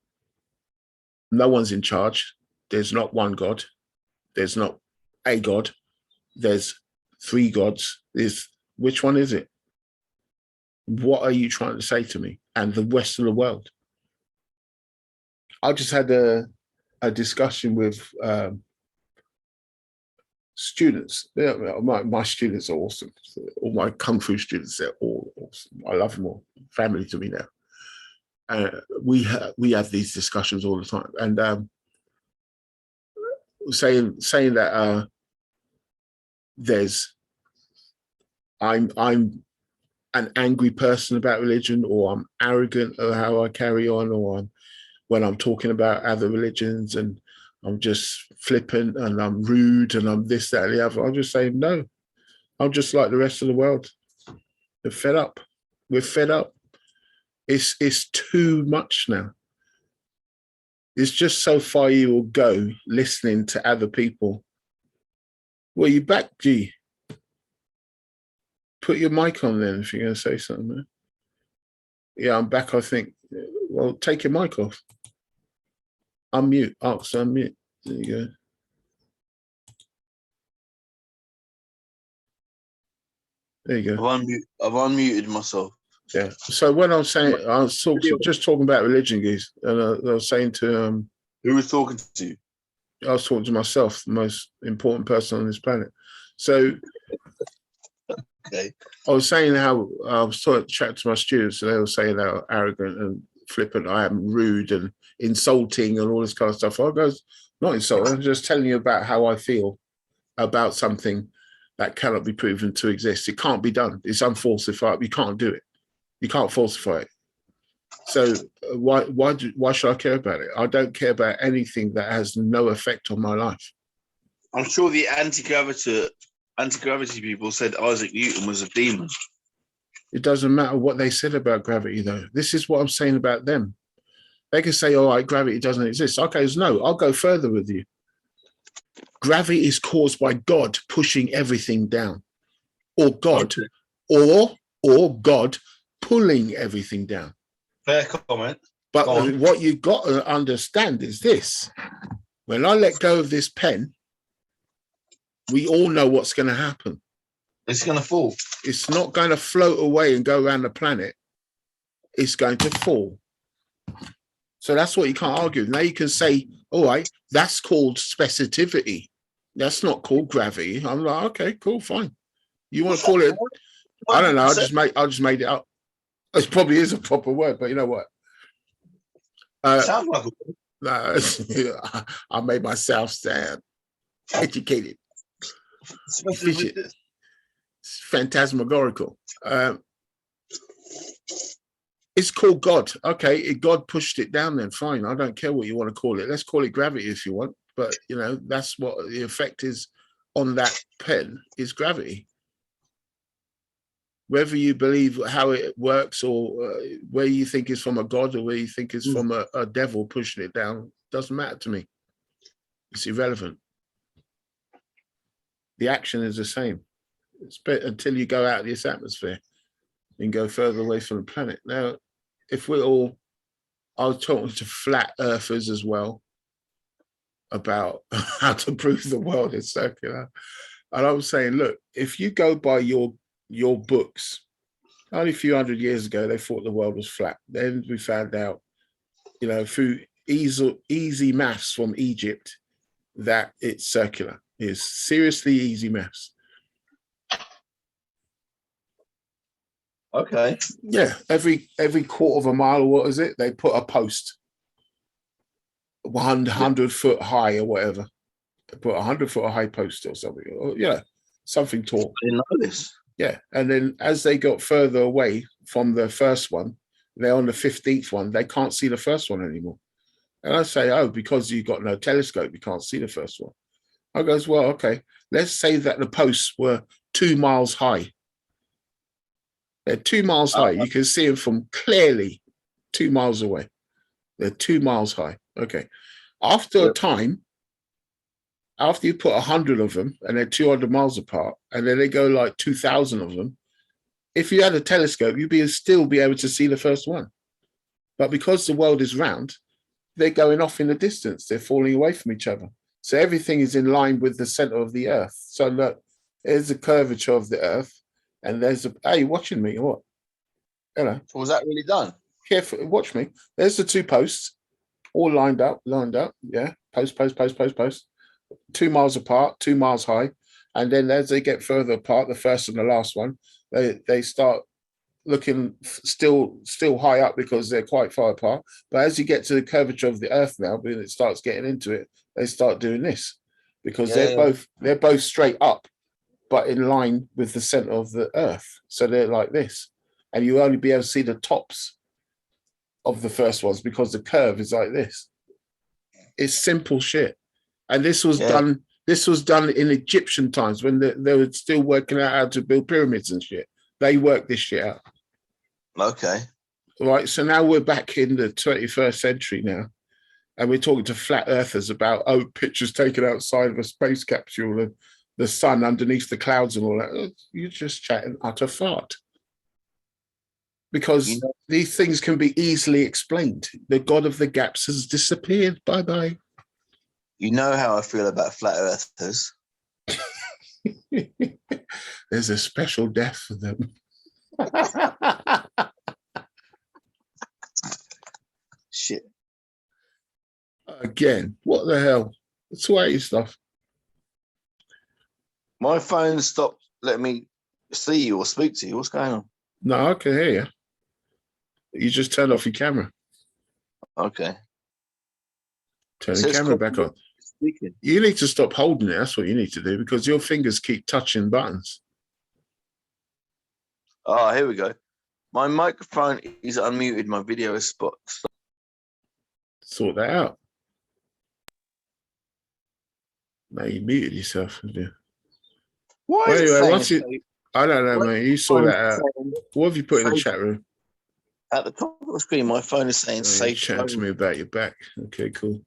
no one's in charge. There's not one God. There's not a God. There's three gods. Which one is it? What are you trying to say to me and the rest of the world? I just had a discussion with students. My students are awesome. All my Kung Fu students, they're all awesome. I love them all. Family to me now. We have these discussions all the time, and saying that I'm an angry person about religion, or I'm arrogant of how I carry on, or when I'm talking about other religions and I'm just flippant and I'm rude and I'm this, that, and the other. I'm just saying, no, I'm just like the rest of the world. They're fed up. We're fed up. It's too much now. It's just so far you will go listening to other people. Well, you back, G. Put your mic on then if you're going to say something. Man. Yeah, I'm back, I think. Well, take your mic off. Unmute. Ask to unmute. There you go. There you go. I've unmuted myself. Yeah. So when I was saying, I was just talking about religion, guys, and I was saying to who was talking to you? I was talking to myself, the most important person on this planet. So okay. I was saying how I was chatting to my students, and they were saying how arrogant and flippant I am, rude and insulting and all this kind of stuff. I goes, not insulting, I'm just telling you about how I feel about something that cannot be proven to exist. It can't be done. It's unfalsifiable. You can't do it. You can't falsify it. So why should I care about it? I don't care about anything that has no effect on my life. I'm sure the anti-gravity people said Isaac Newton was a demon. It doesn't matter what they said about gravity, though. This is what I'm saying about them. They can say, all right, gravity doesn't exist. Okay, no, I'll go further with you. Gravity is caused by God pushing everything down, or God, okay. or God pulling everything down. Fair comment. But what you got to understand is this. When I let go of this pen, we all know what's going to happen. It's going to fall. It's not going to float away and go around the planet. It's going to fall. So that's what you can't argue. Now you can say, all right, that's called specificity. That's not called gravity. I'm like, okay, cool, fine. You want to call it? I don't know. I just made it up. It probably is a proper word, but you know what? Sounds like a I made myself sound educated, efficient, phantasmagorical. It's called God. Okay, God pushed it down then, fine. I don't care what you want to call it. Let's call it gravity if you want. But, you know, that's what the effect is on that pen is gravity. Whether you believe how it works or where you think it's from a God or where you think it's from a devil pushing it down, doesn't matter to me. It's irrelevant. The action is the same. It's until you go out of this atmosphere and go further away from the planet. Now, if we're all, I was talking to flat earthers as well about how to prove the world is circular. And I was saying, look, if you go by your books Only a few hundred years ago, they thought the world was flat. Then we found out, you know, through easy maths from Egypt, that it's circular. It's seriously easy maths. Okay. Yeah, every quarter of a mile, or what is it? They put a post, 100 foot high or whatever. They put 100 foot high post or something. Or, yeah, something tall. I didn't know this. Yeah, and then as they got further away from the first one, they're on the 15th one. They can't see the first one anymore. And I say, oh, because you've got no telescope, you can't see the first one. I goes, well, okay. Let's say that the posts were 2 miles high. They're 2 miles high. You can see them from clearly 2 miles away. They're 2 miles high. Okay. After a time, after you put 100 of them and they're 200 miles apart, and then they go like 2,000 of them, if you had a telescope, you'd still be able to see the first one. But because the world is round, they're going off in the distance. They're falling away from each other. So everything is in line with the center of the earth. So look, there's the curvature of the earth, and there's a, hey, you watching me or what? Hello. So was that really done? Careful, watch me. There's the 2 posts, all lined up. Yeah, post. 2 miles apart, 2 miles high. And then as they get further apart, the first and the last one, they start looking still high up because they're quite far apart. But as you get to the curvature of the earth now, when it starts getting into it, they start doing this because they're both straight up, but in line with the center of the earth. So they're like this. And you only be able to see the tops of the first ones because the curve is like this. It's simple shit. And this was done in Egyptian times when they were still working out how to build pyramids and shit. They worked this shit out. Okay. Right. So now we're back in the 21st century now. And we're talking to flat earthers about, pictures taken outside of a space capsule and the sun underneath the clouds and all that. You're just chatting utter fart. Because these things can be easily explained. The god of the gaps has disappeared. Bye-bye. You know how I feel about flat earthers. There's a special death for them. Shit. Again, what the hell? Sweaty stuff. My phone stopped letting me see you or speak to you. What's going on? No, I can hear you. You just turned off your camera. Okay. Turn the camera back on. Speaking. You need to stop holding it. That's what you need to do because your fingers keep touching buttons. Oh, here we go. My microphone is unmuted. My video is spot. Sort that out. Now you muted yourself. Why well, is anyway, it saying I don't know, mate. You saw that out. What have you put in the chat room? At the top of the screen, my phone is saying safe. Chatting to me about your back. Okay, cool.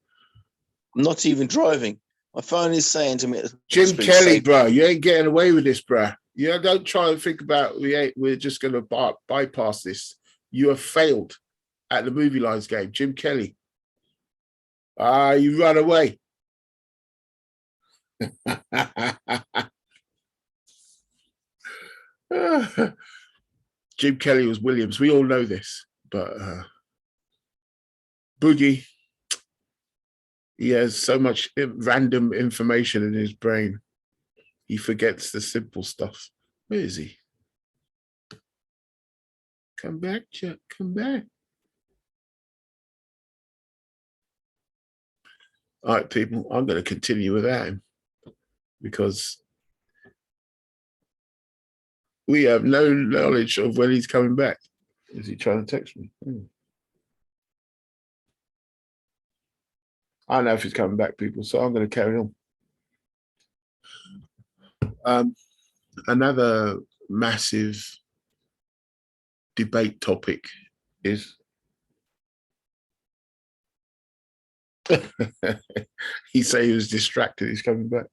I'm not even driving. My phone is saying to me, Jim Kelly, bro, you ain't getting away with this, bro. Yeah, don't try and think about we're just going to bypass this. You have failed at the movie lines game, Jim Kelly. You run away. Jim Kelly was Williams. We all know this, but Boogie, he has so much random information in his brain. He forgets the simple stuff. Where is he? Come back, Chuck. Come back. All right, people, I'm going to continue without him because we have no knowledge of when he's coming back. Is he trying to text me? I don't know if he's coming back, people, so I'm going to carry on. Another massive debate topic is he said he was distracted. He's coming back.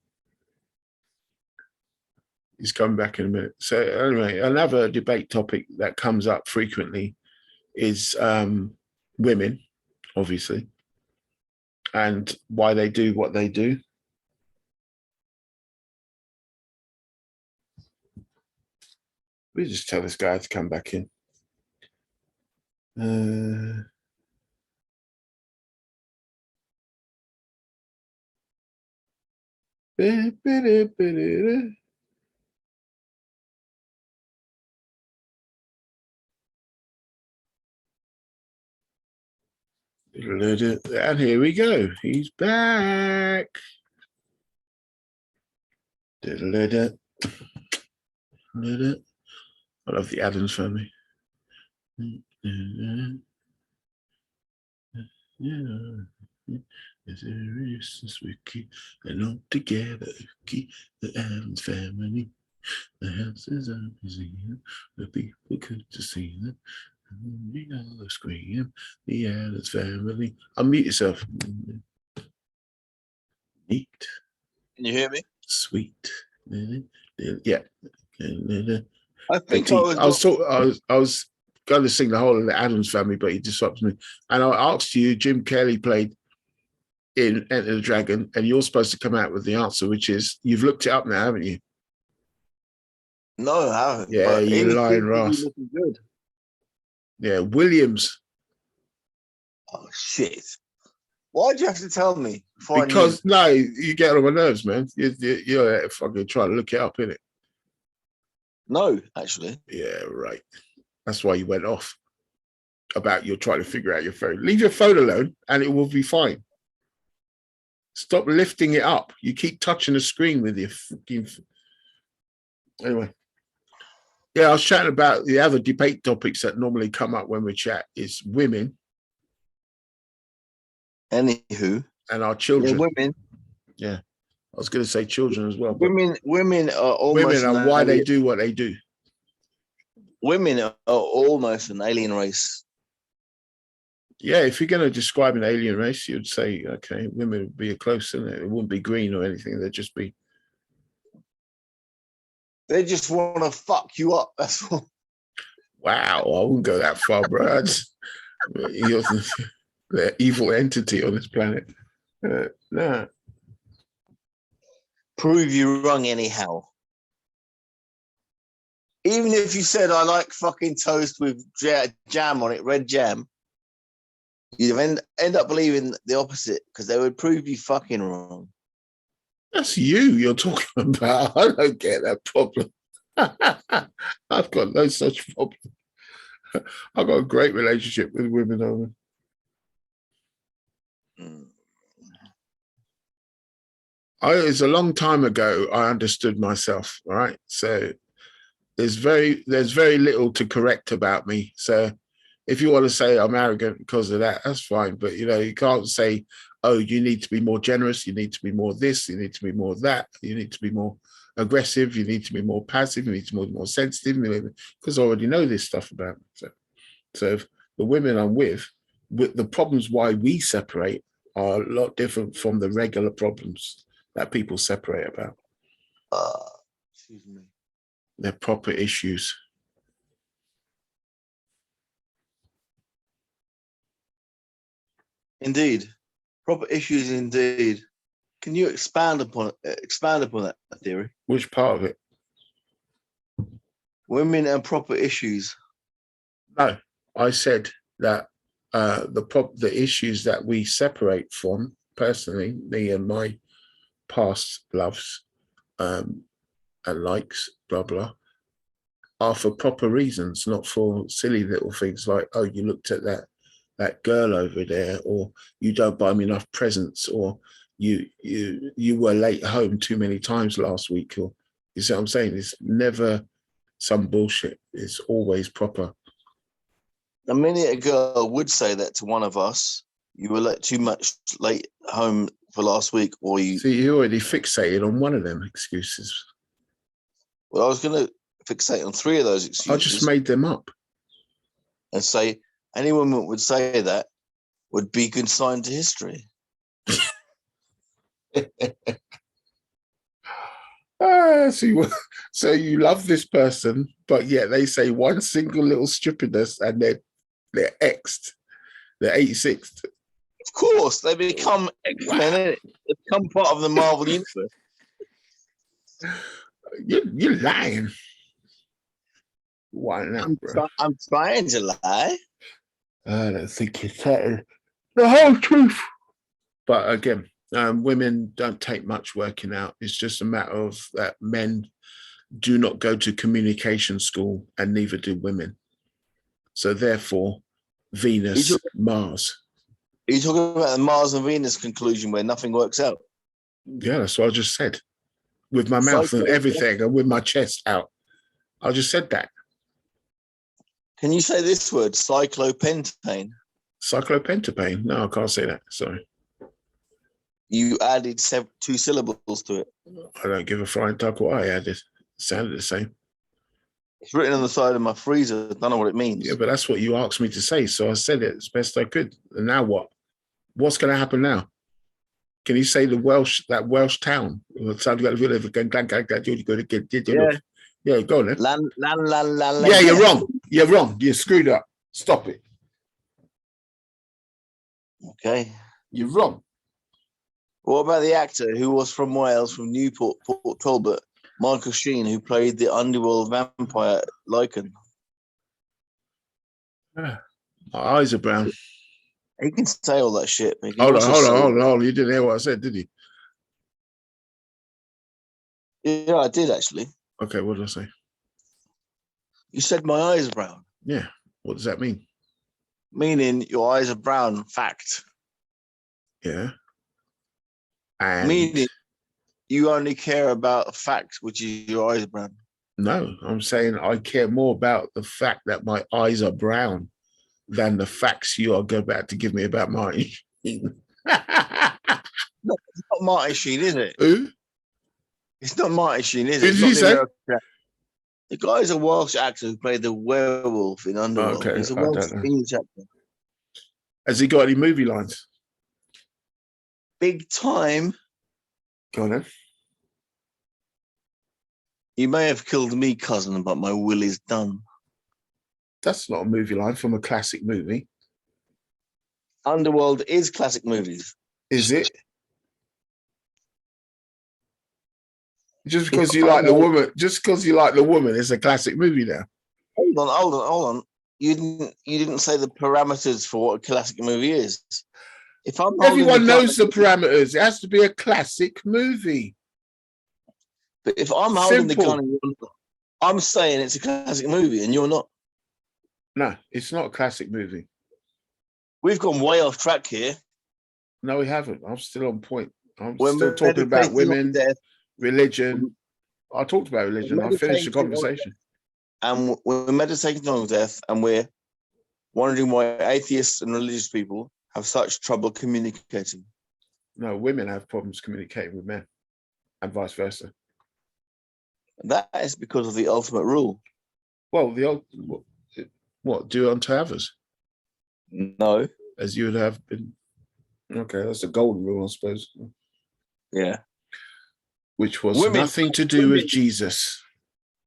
He's coming back in a minute. So anyway, another debate topic that comes up frequently is women, obviously, and why they do what they do. We just tell this guy to come back in. And here we go. He's back. I love the Addams Family. It's wiki and all together. Keep the Addams Family. The houses are museum. The people could to see them. We all scream. The Addams Family. Unmute yourself. Neat. Can you hear me? Sweet. Yeah. I think I was going to sing the whole of the Addams Family, but he disrupted me. And I asked you, Jim Kelly played in Enter the Dragon, and you're supposed to come out with the answer, which is, you've looked it up now, haven't you? No, I haven't. Yeah, you lying Ross. Good. Yeah, Williams. Oh, shit. Why'd you have to tell me? Because, no, you get on my nerves, man. You're fucking trying to look it up, innit? No, actually. Yeah, right. That's why you went off about you're trying to figure out your phone. Leave your phone alone and it will be fine. Stop lifting it up. You keep touching the screen with your fucking... Anyway. Yeah, I was chatting about the other debate topics that normally come up when we chat is women. Anywho. And our children. Yeah, women. Yeah. I was going to say children as well. Women are almost... Women and why they do what they do. Women are almost an alien race. Yeah, if you're going to describe an alien race, you'd say, okay, women would be a close, and it wouldn't be green or anything. They'd just be... They just want to fuck you up. That's all. Wow, I wouldn't go that far, bro. You're the evil entity on this planet. No. Prove you wrong anyhow. Even if you said, I like fucking toast with jam on it, red jam, you'd end up believing the opposite because they would prove you fucking wrong. That's you're talking about. I don't get that problem. I've got no such problem. I've got a great relationship with women over. It's a long time ago I understood myself, all right? So there's very little to correct about me. So if you want to say I'm arrogant because of that, that's fine. But, you know, you can't say, oh, you need to be more generous. You need to be more this. You need to be more that. You need to be more aggressive. You need to be more passive. You need to be more sensitive. Because I already know this stuff about me. So the women I'm with the problems why we separate are a lot different from the regular problems that people separate about. Excuse me. They're proper issues. Indeed. Proper issues indeed. Can you expand upon that theory? Which part of it? Women and proper issues. No, I said that the issues that we separate from, personally, me and my past loves and likes, blah, blah, are for proper reasons, not for silly little things like, oh, you looked at that girl over there, or you don't buy me enough presents, or you were late home too many times last week, or you see what I'm saying? It's never some bullshit. It's always proper. A minute a girl would say that to one of us, you were too much late home for last week, or you... See, you already fixated on one of them excuses. Well, I was going to fixate on 3 of those excuses. I just made them up. And say, any woman that would say that would be consigned to history. So you love this person, but yet they say one single little stupidness and they're X'd. They're 86th. Of course, they become X-Men. They become part of the Marvel universe. You're lying. Why out, bro? I'm trying to lie. I don't think you're telling the whole truth. But again, women don't take much working out. It's just a matter of that men do not go to communication school, and neither do women. So therefore, Venus, Mars. Are you talking about the Mars and Venus conclusion where nothing works out? Yeah, that's what I just said. With my mouth and everything, and with my chest out. I just said that. Can you say this word, cyclopentane? Cyclopentane? No, I can't say that. Sorry. You added 2 syllables to it. I don't give a flying duck what I added. It sounded the same. It's written on the side of my freezer. I don't know what it means. Yeah, but that's what you asked me to say, so I said it as best I could. And now what? What's going to happen now? Can you say that Welsh town? Yeah, go on then. Yeah, you're wrong. You're wrong. You screwed up. Stop it. Okay. You're wrong. What about the actor who was from Wales, from Newport, Port Talbot, Michael Sheen, who played the underworld vampire Lycan? My eyes are brown. He can say all that shit. Hold on. You didn't hear what I said, did you? Yeah, I did actually. Okay, what did I say? You said my eyes are brown. Yeah. What does that mean? Meaning your eyes are brown. Fact. Yeah. And meaning you only care about fact, which is your eyes are brown. No, I'm saying I care more about the fact that my eyes are brown than the facts you are about to give me about mine. No, it's not Martin Sheen, is it? Who? It's not Martin Sheen, is Who it? did you say? The guy's a Welsh actor who played the werewolf in Underworld. Okay, He's a Welsh English actor. Has he got any movie lines? Big time. Go on then. You may have killed me, cousin, but my will is done. That's not a movie line from a classic movie. Underworld is classic movies. Is it? Just because you like the woman, it's a classic movie now. Hold on. You didn't say the parameters for what a classic movie is. If everyone knows the parameters, it has to be a classic movie. But if I'm holding the gun, I'm saying it's a classic movie, and you're not. No, it's not a classic movie. We've gone way off track here. No, we haven't. I'm still on point. I'm still talking about women, religion. I talked about religion. I finished the conversation. And we're meditating on death, and we're wondering why atheists and religious people have such trouble communicating. No, women have problems communicating with men, and vice versa. That is because of the ultimate rule. Well, what do unto others? No. As you would have been. Okay, that's the golden rule, I suppose. Yeah. Which was nothing to do with Jesus.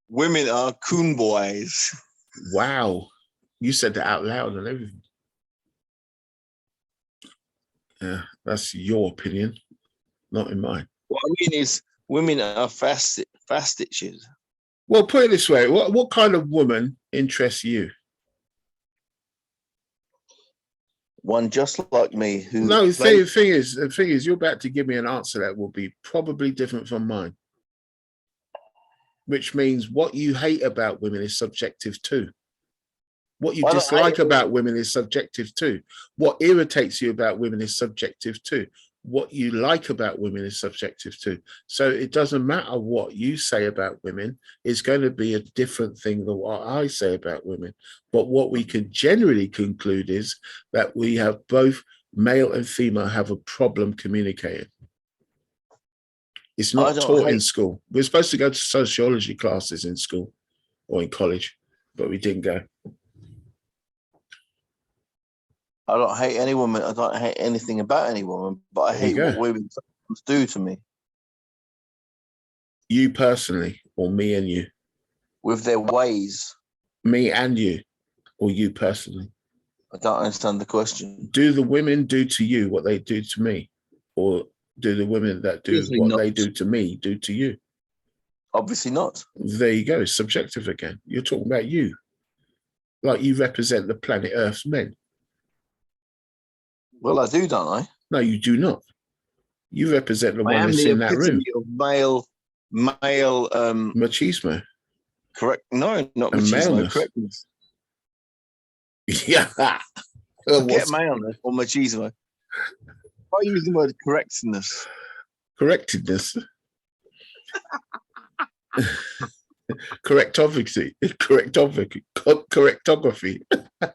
Women are coon boys. Wow. You said that out loud and everything. Yeah, that's your opinion, not in mine. What I mean is women are fast itches. Well, put it this way. What kind of woman interests you? One just like me who... No, the thing is, you're about to give me an answer that will be probably different from mine. Which means what you hate about women is subjective too. What you dislike about women is subjective too. What irritates you about women is subjective too. What you like about women is subjective too. So it doesn't matter what you say about women, it's going to be a different thing than what I say about women. But what we can generally conclude is that we have both male and female have a problem communicating. It's not taught in school. We're supposed to go to sociology classes in school or in college, but we didn't go. I don't hate any woman. I don't hate anything about any woman, but I hate what women do to me. You personally, or me and you? With their ways. Me and you, or you personally? I don't understand the question. Do the women do to you what they do to me? Or do the women that do what they do to me do to you? Obviously not. There you go. Subjective again. You're talking about you. Like you represent the planet Earth's men. Well, I do, don't I? No, you do not. You represent the I one am that's the in that room. epitome of male, Machismo. correct. No, not And machismo, maleness. correctness. Yeah. Get maleness or machismo. I use the word correctness. Correctedness. Correctography. Correctography.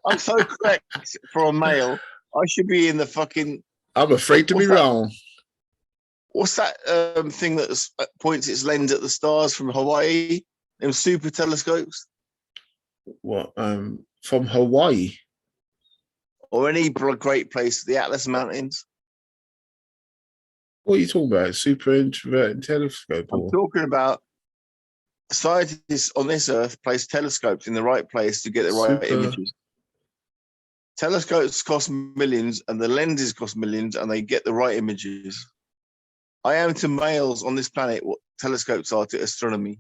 I'm so correct for a male. I should be in the fucking. I'm afraid to be wrong. What's that thing that points its lens at the stars from Hawaii? Them super telescopes? What? From Hawaii? Or any great place, the Atlas Mountains? What are you talking about? Super introverted telescope? I'm talking about scientists on this earth place telescopes in the right place to get the right images. Telescopes cost millions and the lenses cost millions and they get the right images. I am to males on this planet what telescopes are to astronomy.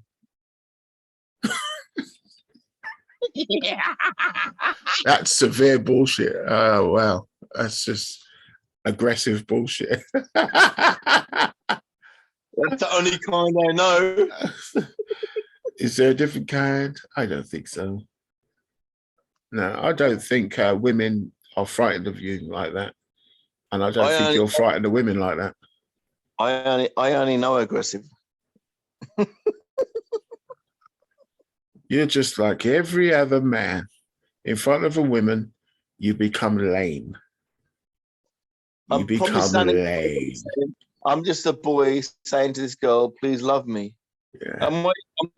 That's severe bullshit. Oh, wow. That's just aggressive bullshit. That's the only kind I know. Is there a different kind? I don't think so. No, I don't think women are frightened of you like that. And I don't think you're frightened of women like that. I only know aggressive. You're just like every other man. In front of a woman, you become lame. You become lame. I'm just a boy saying to this girl, please love me. Yeah. Am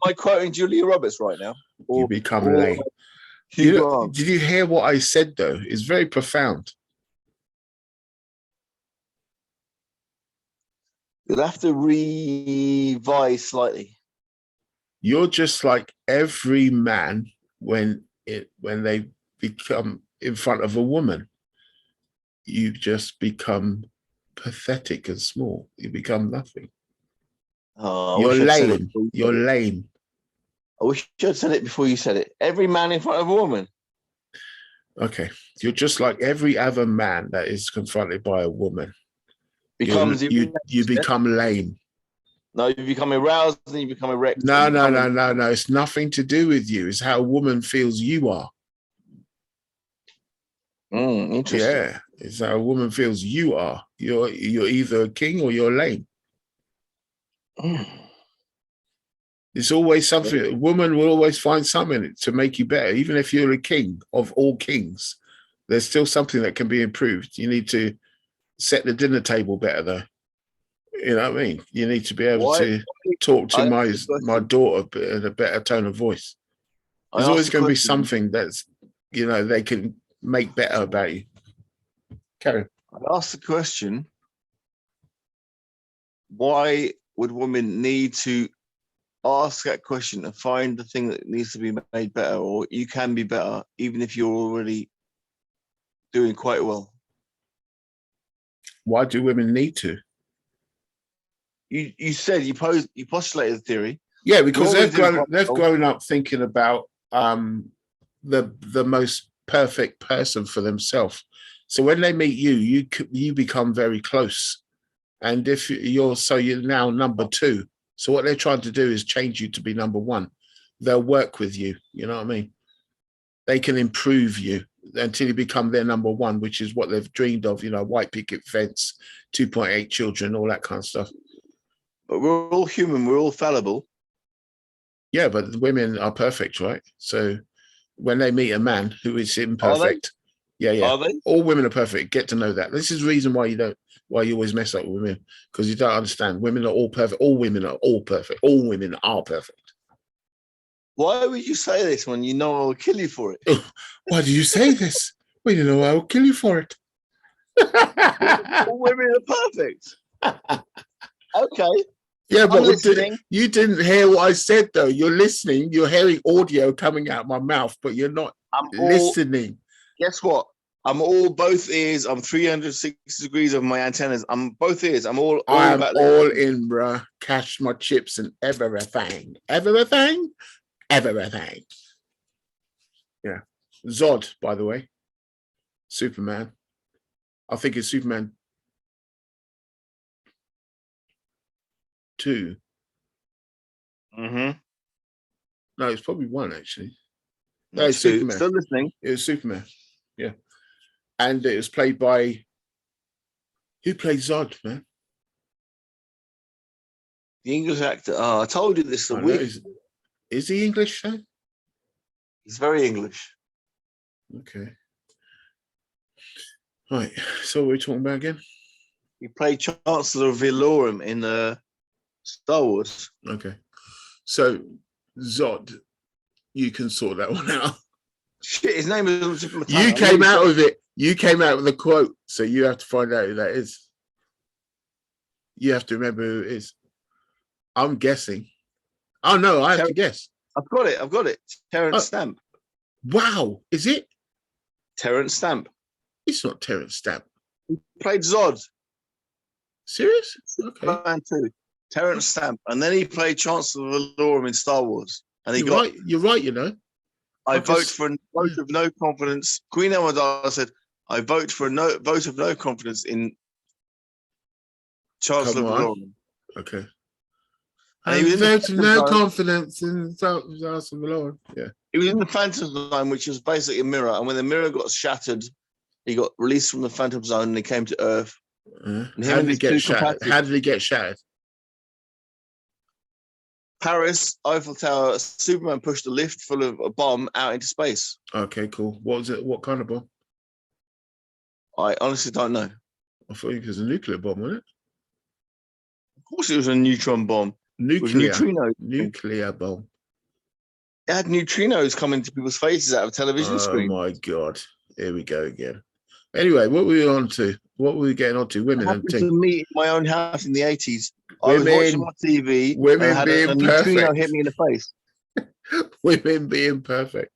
I quoting Julia Roberts right now? You become lame. Did you hear what I said, though? It's very profound. You'll have to revise slightly. You're just like every man when they become in front of a woman. You just become pathetic and small. You become nothing. Oh, you're lame. You're lame. I wish I'd said it before you said it. Every man in front of a woman. Okay. You're just like every other man that is confronted by a woman. You become lame. No, you become aroused and you become erect. No. It's nothing to do with you. It's how a woman feels you are. Interesting. Yeah, it's how a woman feels you are. You're either a king or you're lame. It's always something. A woman will always find something to make you better. Even if you're a king of all kings, there's still something that can be improved. You need to set the dinner table better, though. You know what I mean? You need to be able to talk to my daughter in a better tone of voice. There's always going to be something that's, they can make better about you. Carry on. I asked the question, why would women need to ask that question and find the thing that needs to be made better, or you can be better even if you're already doing quite well? Why do women need to? You said you postulated the theory. Yeah, because they've grown up thinking about the most perfect person for themselves. So when they meet you, you become very close. And if you're now number two. So what they're trying to do is change you to be number one. They'll work with you. You know what I mean? They can improve you until you become their number one, which is what they've dreamed of. White picket fence, 2.8 children, all that kind of stuff. But we're all human. We're all fallible. Yeah, but the women are perfect, right? So when they meet a man who is imperfect, Are they? All women are perfect. Get to know that. This is the reason why you always mess up with women, because you don't understand. Women are all perfect. All women are all perfect. All women are perfect. Why would you say this when you know I will kill you for it? Why do you say this? Well, you know I will kill you for it. All women are perfect. Okay. Yeah, but you didn't hear what I said, though. You're listening. You're hearing audio coming out of my mouth, but you're not listening. Guess what? I'm all both ears. I'm 360 degrees of my antennas. I'm both ears. I'm all I'm about all in, bruh. Cash my chips and everything. Everything. Everything. Yeah. Zod, by the way. Superman. I think it's Superman 2. Mm-hmm. No, it's probably 1, actually. No, it's two. Superman. Still listening. It was Superman. Yeah. And it was played by... Who played Zod, man? The English actor. Oh, I told you this a I know. week. Is he English, then? He's very English. Okay. Right. So what are we talking about again? He played Chancellor of a.r.m. in Star Wars. Okay. So Zod, you can sort that one out. Shit, his name is. You came out with it. You came out with a quote, so you have to find out who that is. You have to remember who it is. I'm guessing. Oh no, I have to guess. I've got it. I've got it. Terrence Stamp. Wow, is it? Terrence Stamp. It's not Terrence Stamp. He played Zod. Serious? Okay. Man too. Terrence Stamp, and then he played Chancellor of a.r.m. in Star Wars. And he got. Right. You're right. You know. I vote for a vote of no confidence. Queen Amidala said, "I vote for a vote of no confidence in Chancellor of a.r.m." Okay. And he was vote of no confidence in Chancellor of a.r.m. Yeah. He was in the Phantom Zone, which was basically a mirror. And when the mirror got shattered, he got released from the Phantom Zone and he came to Earth. How did he get shattered? How did he get shattered? Paris, Eiffel Tower, Superman pushed a lift full of a bomb out into space. Okay, cool. What was it? What kind of bomb? I honestly don't know. I thought it was a nuclear bomb, wasn't it? Of course it was a neutron bomb. Nuclear bomb. It had neutrinos coming to people's faces out of a television screen. Oh my God. Here we go again. Anyway, what were we on to? What were we getting on to? Women and things. To me in my own house in the 80s. I was watching my TV. Women and had being a perfect. neutrino hit me in the face. Women being perfect.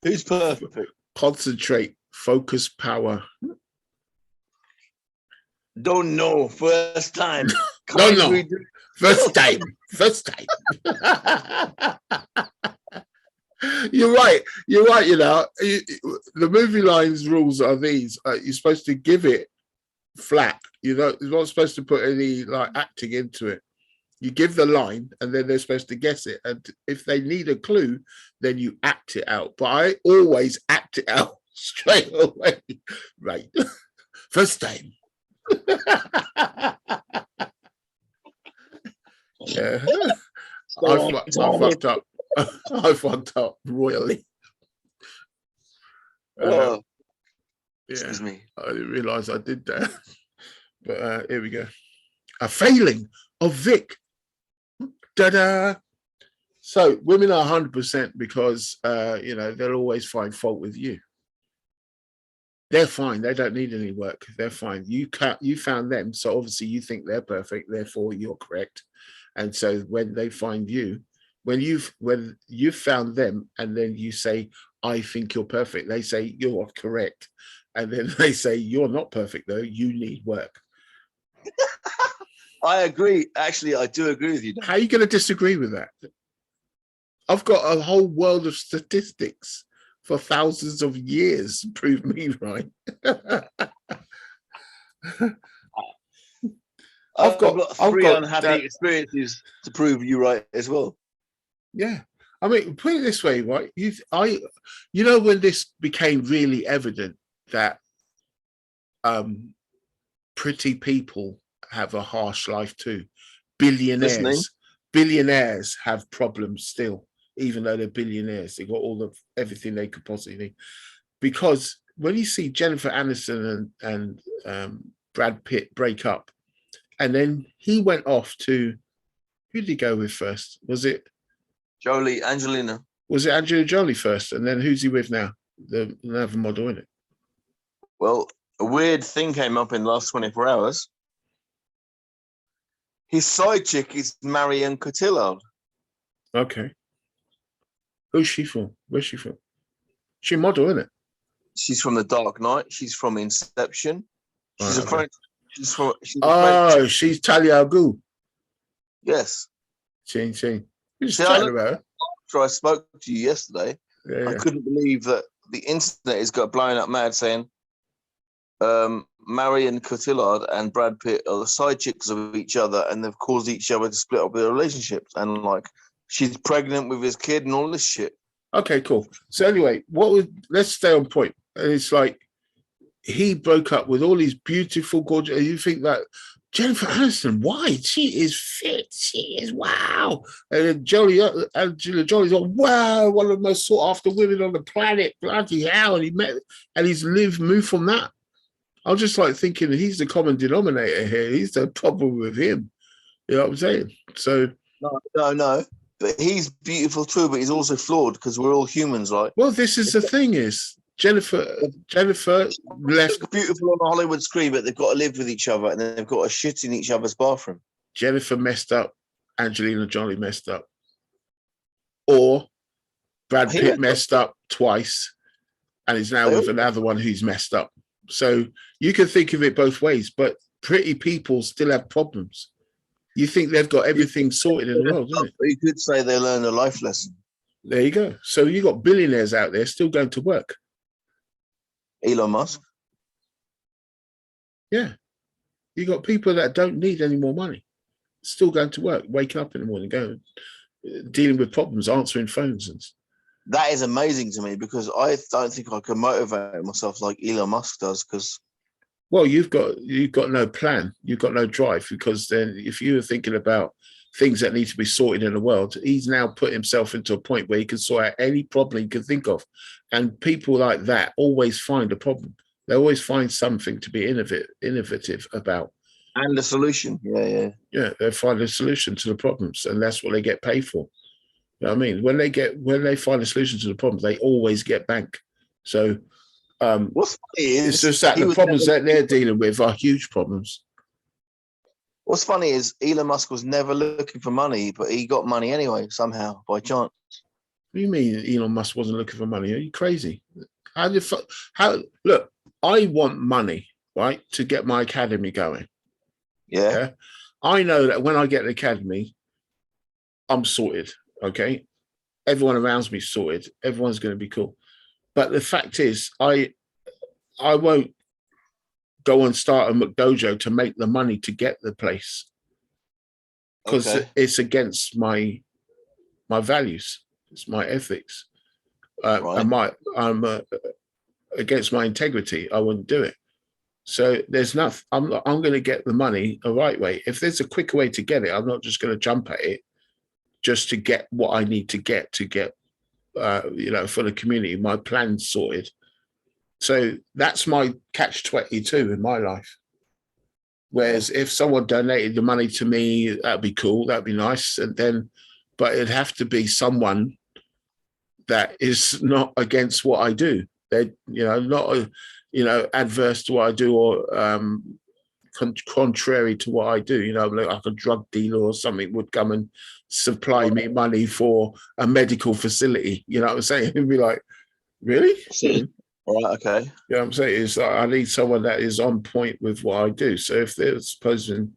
Who's perfect? Concentrate. Focus. Power. Don't know. First time. Don't know. First time. First time. You're right. You're right. You know, the movie lines rules are these. You're supposed to give it flat. You know, you're not supposed to put any like acting into it. You give the line, and then they're supposed to guess it. And if they need a clue, then you act it out. But I always act it out straight away. Right. First time. Yeah. I fucked up. I fucked up royally. Yeah. Excuse me. I didn't realise I did that. But here we go. A failing of Vic. Da-da. So women are 100% because, you know, they'll always find fault with you. They're fine. They don't need any work. They're fine. You found them. So obviously you think they're perfect. Therefore you're correct. And so when they find you, when you've found them and then you say, I think you're perfect, they say you're correct. And then they say, you're not perfect though, you need work. I agree. Actually, I do agree with you. How are you going to disagree with that? I've got a whole world of statistics for thousands of years to prove me right. I've got three unhappy experiences to prove you right as well. Yeah. I mean, put it this way, right? You know, when this became really evident that pretty people have a harsh life too. Billionaires have problems still, even though they're billionaires. They've got everything they could possibly need. Because when you see Jennifer Aniston and Brad Pitt break up, and then he went off to, who did he go with first? Was it Angelina? Was it Angelina Jolie first? And then who's he with now? Another model, isn't it? Well, a weird thing came up in the last 24 hours. His side chick is Marion Cotillard. Okay. Who's she from? Where's she from? She a model, isn't it? She's from The Dark Knight. She's from Inception. She's Right, a okay. French. She's a Oh, French. she's Talia al Ghul. Yes. Ching. You're just See, chatting about her. After I spoke to you yesterday, Yeah. I couldn't believe that the internet has got blown up mad saying Marion Cotillard and Brad Pitt are the side chicks of each other, and they've caused each other to split up their relationships. And like, she's pregnant with his kid and all this shit. Okay, cool. So anyway, let's stay on point. And it's like he broke up with all these beautiful, gorgeous. You think that Jennifer Aniston, why? She is fit. She is wow. And then Angelina Jolie's like, wow, one of the most sought after women on the planet. Bloody hell. And he's moved from that. I'm just like thinking he's the common denominator here. He's the problem with him. You know what I'm saying? So No. But he's beautiful too, but he's also flawed because we're all humans, right? well, this is the thing is Jennifer left. Beautiful on a Hollywood screen, but they've got to live with each other and they've got to shit in each other's bathroom. Jennifer messed up. Angelina Jolie messed up. Or Brad Pitt messed up twice and is now with another one who's messed up. So you can think of it both ways, but pretty people still have problems. You think they've got everything sorted in the world, isn't it? You could say they learned a life lesson. There you go. So you got billionaires out there still going to work. Elon Musk. Yeah. You got people that don't need any more money, still going to work, waking up in the morning, going, dealing with problems, answering phones. And that is amazing to me because I don't think I can motivate myself like Elon Musk does. Because well, you've got no plan, you've got no drive. Because then, if you were thinking about things that need to be sorted in the world, he's now put himself into a point where he can sort out any problem he can think of. And people like that always find a problem. They always find something to be innovative about. And a solution. Yeah. They find a solution to the problems, and that's what they get paid for. You know what I mean? When they find a solution to the problems, they always get bank. So what's funny is it's just that the problems that they're dealing with are huge problems. What's funny is Elon Musk was never looking for money, but he got money anyway, somehow, by chance. What do you mean Elon Musk wasn't looking for money? Are you crazy? Look, I want money, right, to get my academy going. Yeah. I know that when I get the academy, I'm sorted. Okay. Everyone around me sorted. Everyone's going to be cool. But the fact is, I won't go and start a McDojo to make the money to get the place, because it's against my values. It's my ethics. Right. I'm against my integrity. I wouldn't do it. So there's nothing. I'm going to get the money the right way. If there's a quicker way to get it, I'm not just going to jump at it just to get what I need to get for the community, my plan sorted. So that's my catch-22 in my life. Whereas if someone donated the money to me, that'd be cool, that'd be nice. But it'd have to be someone that is not against what I do. They're, not adverse to what I do or contrary to what I do. Like a drug dealer or something would come and supply me money for a medical facility. You know what I'm saying? It'd be like, really? All right, okay. You know what I'm saying? It's like I need someone that is on point with what I do. So if there's supposing,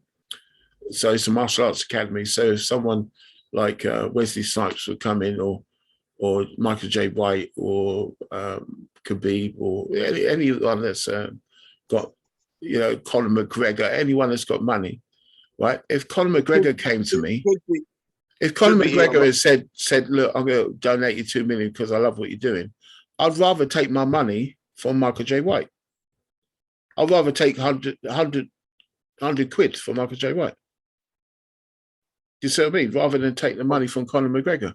so it's a martial arts academy. So if someone like Wesley Snipes would come in, or Michael J. White, or Khabib, or anyone that's got, Conor McGregor, anyone that's got money, right? If Conor McGregor came to me, if Conor McGregor has said, look, I'm going to donate you $2 million because I love what you're doing, I'd rather take my money from Michael J. White. I'd rather take 100 quid from Michael J. White. You see what I mean? Rather than take the money from Conor McGregor.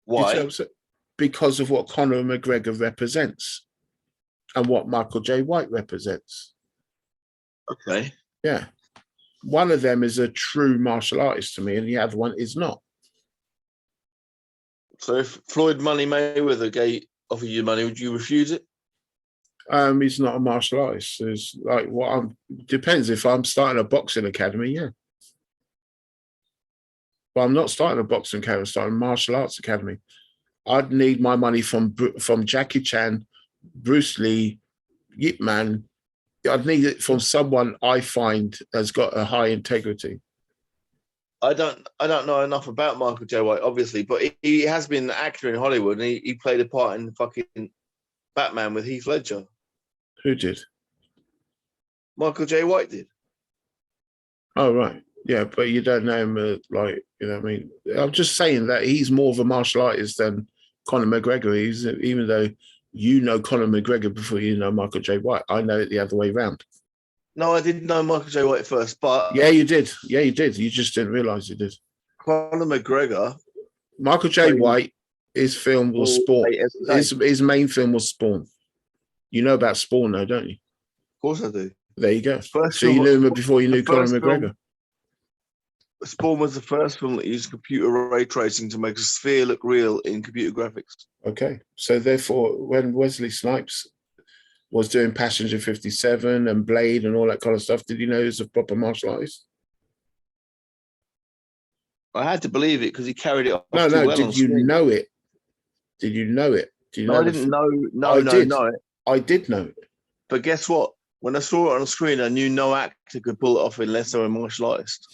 Why? Because of what Conor McGregor represents and what Michael J. White represents. Okay. Yeah. One of them is a true martial artist to me, and the other one is not. So if Floyd Money Mayweather offered you money, would you refuse it? He's not a martial artist. It's like depends. If I'm starting a boxing academy, yeah. But I'm not starting a boxing academy. I'm starting a martial arts academy. I'd need my money from Jackie Chan Bruce Lee, Yip Man. I'd need it from someone I find has got a high integrity. I don't know enough about Michael J. White, obviously, but he has been an actor in Hollywood, and he played a part in fucking Batman with Heath Ledger. Who did? Michael J. White did. Oh, right. Yeah, but you don't know him, like, you know what I mean? I'm just saying that he's more of a martial artist than Conor McGregor. Even though you know Conor McGregor before you know Michael J. White. I know it the other way around. No, I didn't know Michael J. White first, but... Yeah, you did. Yeah, you did. You just didn't realise you did. Conor McGregor... Michael J. White, his film was Spawn. His main film was Spawn. You know about Spawn, though, don't you? Of course I do. There you go. So you knew him before you knew Conor McGregor. Spawn was the first film that used computer ray tracing to make a sphere look real in computer graphics. Okay. So therefore, when Wesley Snipes was doing Passenger 57 and Blade and all that kind of stuff, did you know he was a proper martial artist? I had to believe it because he carried it off. No, too well did you know it? Did you know it? I didn't know. I did know it. But guess what? When I saw it on the screen, I knew no actor could pull it off unless they were a martial artist.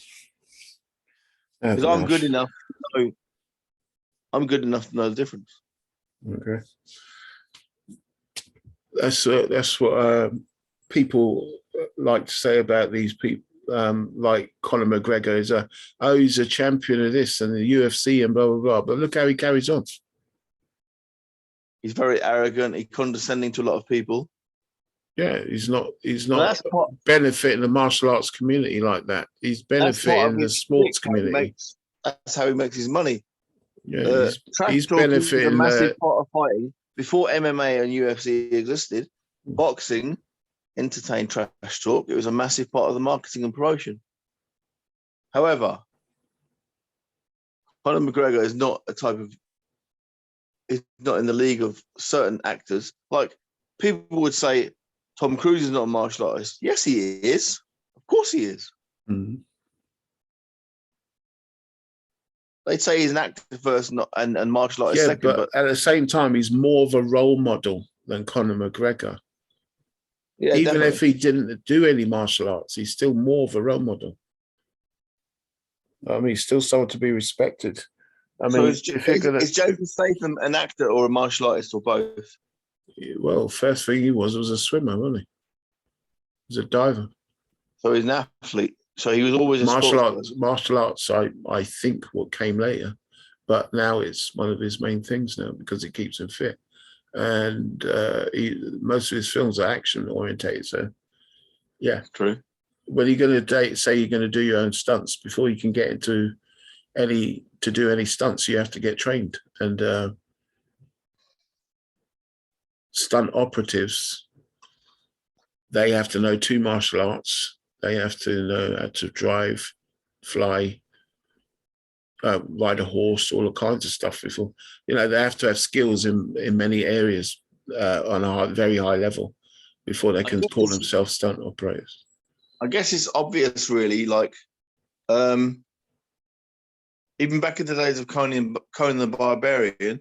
Because I'm good enough to know. I'm good enough to know the difference. Okay. That's what people like to say about these people. Like Conor McGregor is he's a champion of this and the UFC and blah blah blah. But look how he carries on. He's very arrogant. He's condescending to a lot of people. Yeah, he's not benefiting the martial arts community like that. He's benefiting the sports community. That's how he makes his money. Yeah, he's benefiting a massive part of fighting. Before MMA and UFC existed, boxing entertained trash talk. It was a massive part of the marketing and promotion. However, Conor McGregor is not he's not in the league of certain actors. Like, people would say Tom Cruise is not a martial artist. Yes, he is. Of course he is. Mm-hmm. They'd say he's an actor first and martial artist second. But at the same time, he's more of a role model than Conor McGregor. Yeah, even if he didn't do any martial arts, he's still more of a role model. I mean, he's still someone to be respected. I mean, is Jason Statham an actor or a martial artist or both? Well, first thing he was a swimmer, wasn't he? He was a diver. So he's an athlete. So he was always a martial arts. I think what came later, but now it's one of his main things now because it keeps him fit, and most of his films are action orientated. So, yeah, true. When you're going to say you're going to do your own stunts before you can get into do any stunts, you have to get trained. And stunt operatives, they have to know 2 martial arts. They have to know how to drive, fly, ride a horse, all kinds of stuff before. They have to have skills in many areas on a very high level before they can call themselves stunt operators. I guess it's obvious, really. Like, even back in the days of Conan the Barbarian,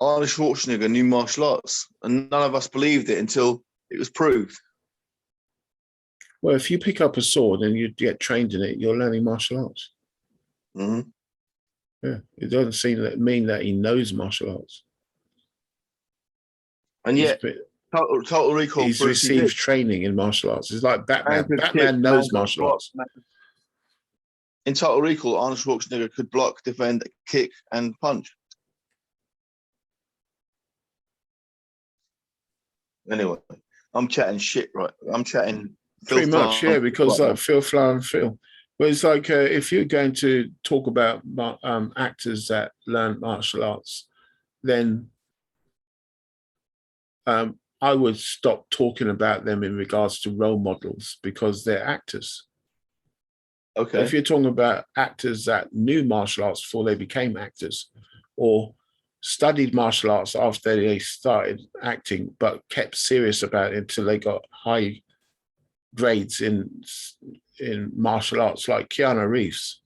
Arnold Schwarzenegger knew martial arts, and none of us believed it until it was proved. Well, if you pick up a sword and you get trained in it, you're learning martial arts. Mm-hmm. Yeah, it doesn't mean that he knows martial arts. And yet, Total Recall. He's received training in martial arts. It's like Batman. Batman knows martial arts. In Total Recall, Arnold Schwarzenegger could block, defend, kick, and punch. Anyway, I'm chatting shit, right? I'm chatting. Pretty much, yeah, because like Phil, Flower, and Phil. But it's like if you're going to talk about actors that learn martial arts, then I would stop talking about them in regards to role models because they're actors. Okay. If you're talking about actors that knew martial arts before they became actors, or studied martial arts after they started acting, but kept serious about it until they got high grades in martial arts, like Keanu Reeves.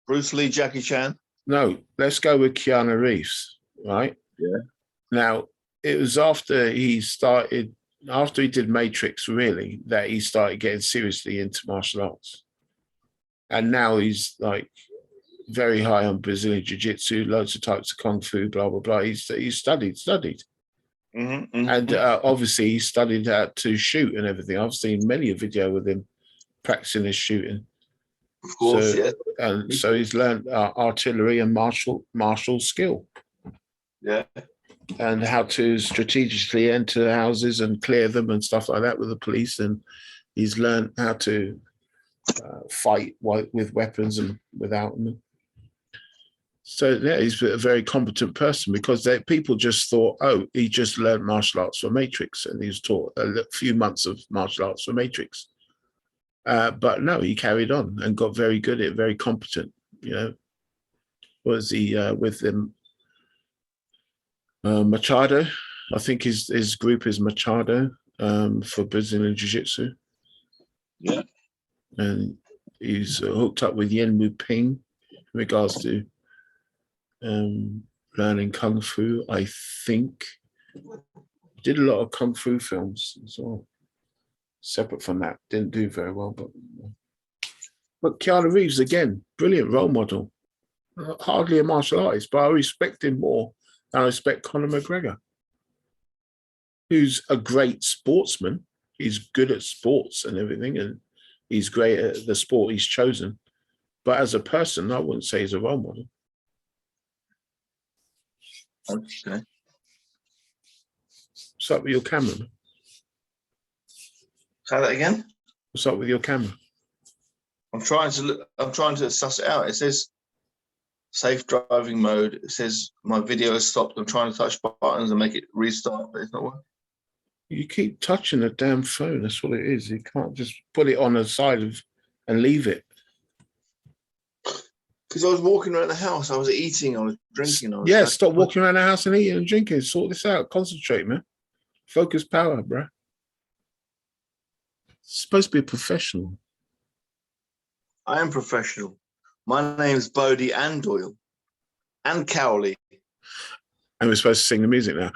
Bruce Lee, Jackie Chan? No, let's go with Keanu Reeves, right? Yeah. Now, it was after he did Matrix, really, that he started getting seriously into martial arts. And now he's like very high on Brazilian Jiu-Jitsu, loads of types of Kung Fu, blah, blah, blah. He's studied. And obviously he studied how to shoot and everything. I've seen many a video with him practicing his shooting. Of course, yeah. And so he's learned artillery and martial skill. Yeah. And how to strategically enter houses and clear them and stuff like that with the police. And he's learned how to fight with weapons and without them. So yeah, he's a very competent person, because people just thought, oh, he just learned martial arts for Matrix, and he was taught a few months of martial arts for Matrix. But no, he carried on and got very good at it, very competent. You know, was he with them? Machado, I think his group is Machado for Brazilian Jiu-Jitsu. Yeah. And he's hooked up with Yen Wu Ping in regards to learning Kung Fu, I think. Did a lot of Kung Fu films as well. Separate from that, didn't do very well. But Keanu Reeves, again, brilliant role model. Hardly a martial artist, but I respect him more than I respect Conor McGregor, who's a great sportsman. He's good at sports and everything, and he's great at the sport he's chosen. But as a person, I wouldn't say he's a role model. Okay. What's up with your camera? Say that again. What's up with your camera? I'm trying to suss it out. It says safe driving mode. It says my video has stopped. I'm trying to touch buttons and make it restart, but it's not working. You keep touching the damn phone. That's what it is. You can't just put it on the side and leave it. Because I was walking around the house, I was eating, I was drinking. Stop walking around the house and eating and drinking. Sort this out. Concentrate, man. Focus power, bro. It's supposed to be a professional. I am professional. My name's Bodie and Doyle and Cowley. And we're supposed to sing the music now.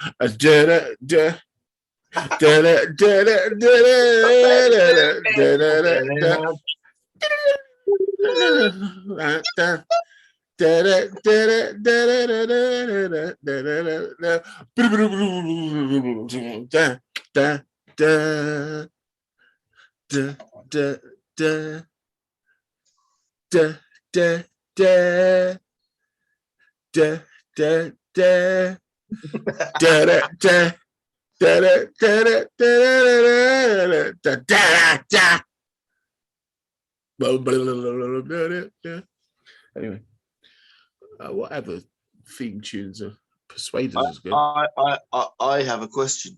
Anyway, whatever theme tunes are Persuaders is good. I have a question.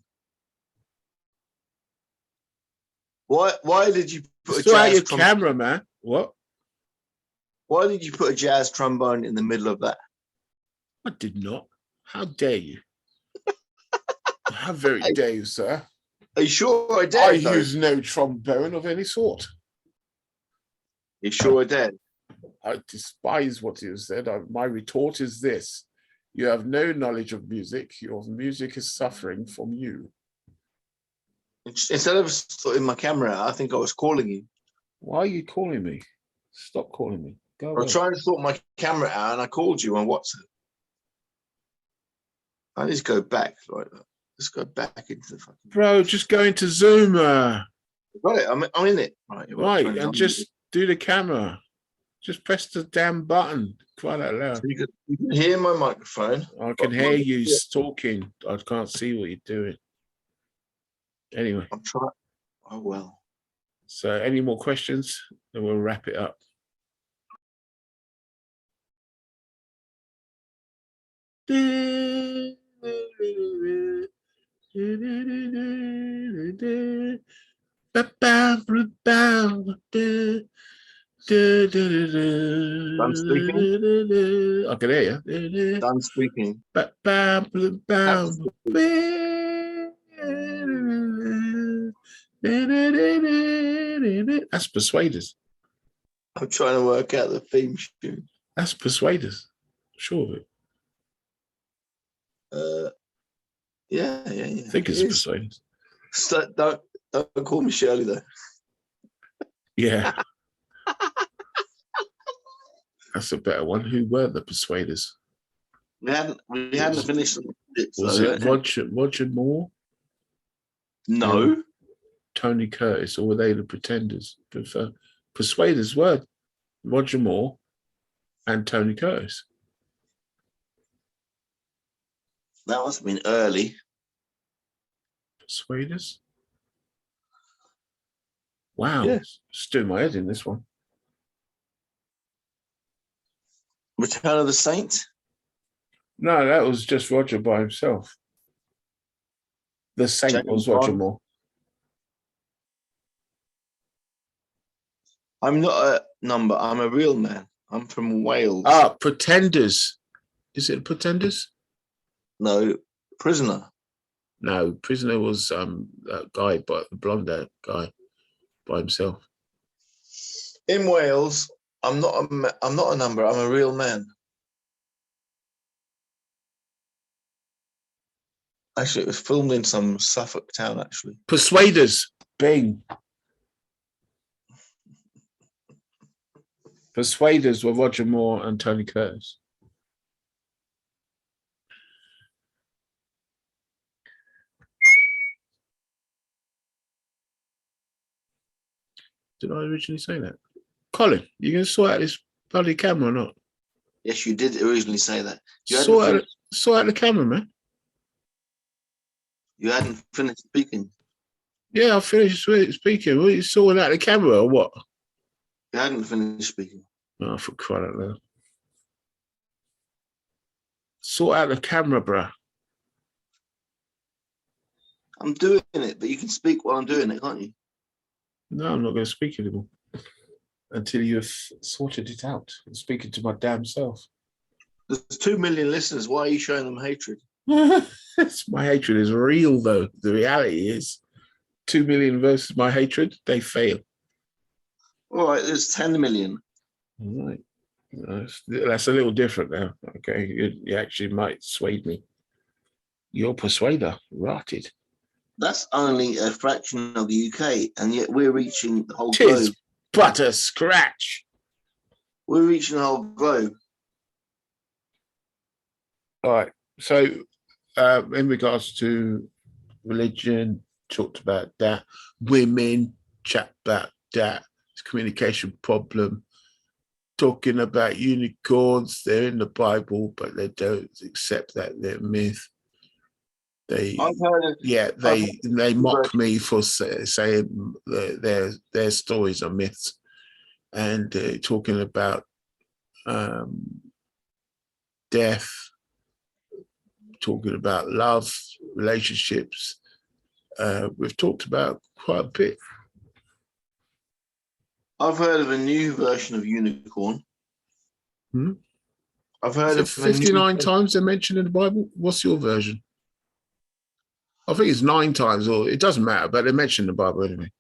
Why did you put a jazz your camera, man? What? Why did you put a jazz trombone in the middle of that? I did not. How dare you? How very dare you, sir? Are you sure I did? I use no trombone of any sort. You sure I did? I despise what you said. My retort is this. You have no knowledge of music. Your music is suffering from you. Instead of sorting my camera out, I think I was calling you. Why are you calling me? Stop calling me. Go I was trying to sort my camera out and I called you on WhatsApp. I just go back like that. Just go back into the fucking... Bro, just go into Zoom. Right, I'm in it. Right, and just do the camera. Just press the damn button. Quite out loud. So you can hear my microphone. I can hear you talking. I can't see what you're doing. Anyway. I'm trying. Oh, well. So any more questions? Then we'll wrap it up. Done speaking. I can hear you. Done speaking. That's Persuaders. I'm trying to work out the theme tune. That's Persuaders. Sure of it. Yeah. I think it's a Persuaders. So don't call me Shirley though. Yeah. That's a better one. Who were the Persuaders? We hadn't finished it. Was it Roger Moore? No. Tony Curtis, or were they the Pretenders? Persuaders were Roger Moore and Tony Curtis. That must have been early. Persuaders? Wow. Yeah. It's doing my head in this one. Return of the Saint? No, that was just Roger by himself. The Saint James was Roger Bond. Moore. I'm not a number. I'm a real man. I'm from Wales. Ah, Pretenders. Is it Pretenders? No, Prisoner. No, Prisoner was that guy, but the blonde guy by himself. In Wales, I'm not a number. I'm a real man. Actually, it was filmed in some Suffolk town. Actually, Persuaders. Bing. Persuaders were Roger Moore and Tony Curtis. Did I originally say that? Colin, you going to sort out this bloody camera or not? yes, you did originally say that. Sort out the camera, man. You hadn't finished speaking. Yeah, I finished speaking. What, you sorting out the camera or what? You hadn't finished speaking. Oh, for crying out loud. Sort out the camera, bruh. I'm doing it, but you can speak while I'm doing it, can't you? No, I'm not going to speak anymore until you've sorted it out. I'm speaking to my damn self. There's 2 million listeners. Why are you showing them hatred? My hatred is real, though. The reality is 2 million versus my hatred, they fail. All right, there's 10 million. All right. That's a little different now. Okay, you actually might sway me. You're a persuader, rotted. That's only a fraction of the UK, and yet we're reaching the whole Tis globe. butter scratch. We're reaching the whole globe. All right. So, in regards to religion, talked about that. Women, chat about that. It's a communication problem. Talking about unicorns, they're in the Bible, but they don't accept that they're myth. They mock me for saying their stories are myths, and talking about death, talking about love, relationships. We've talked about quite a bit. I've heard of a new version of unicorn. I've heard of 59 times they're mentioned in the Bible. What's your version? I think it's 9 times, or it doesn't matter, but they're mentioned in the Bible anyway.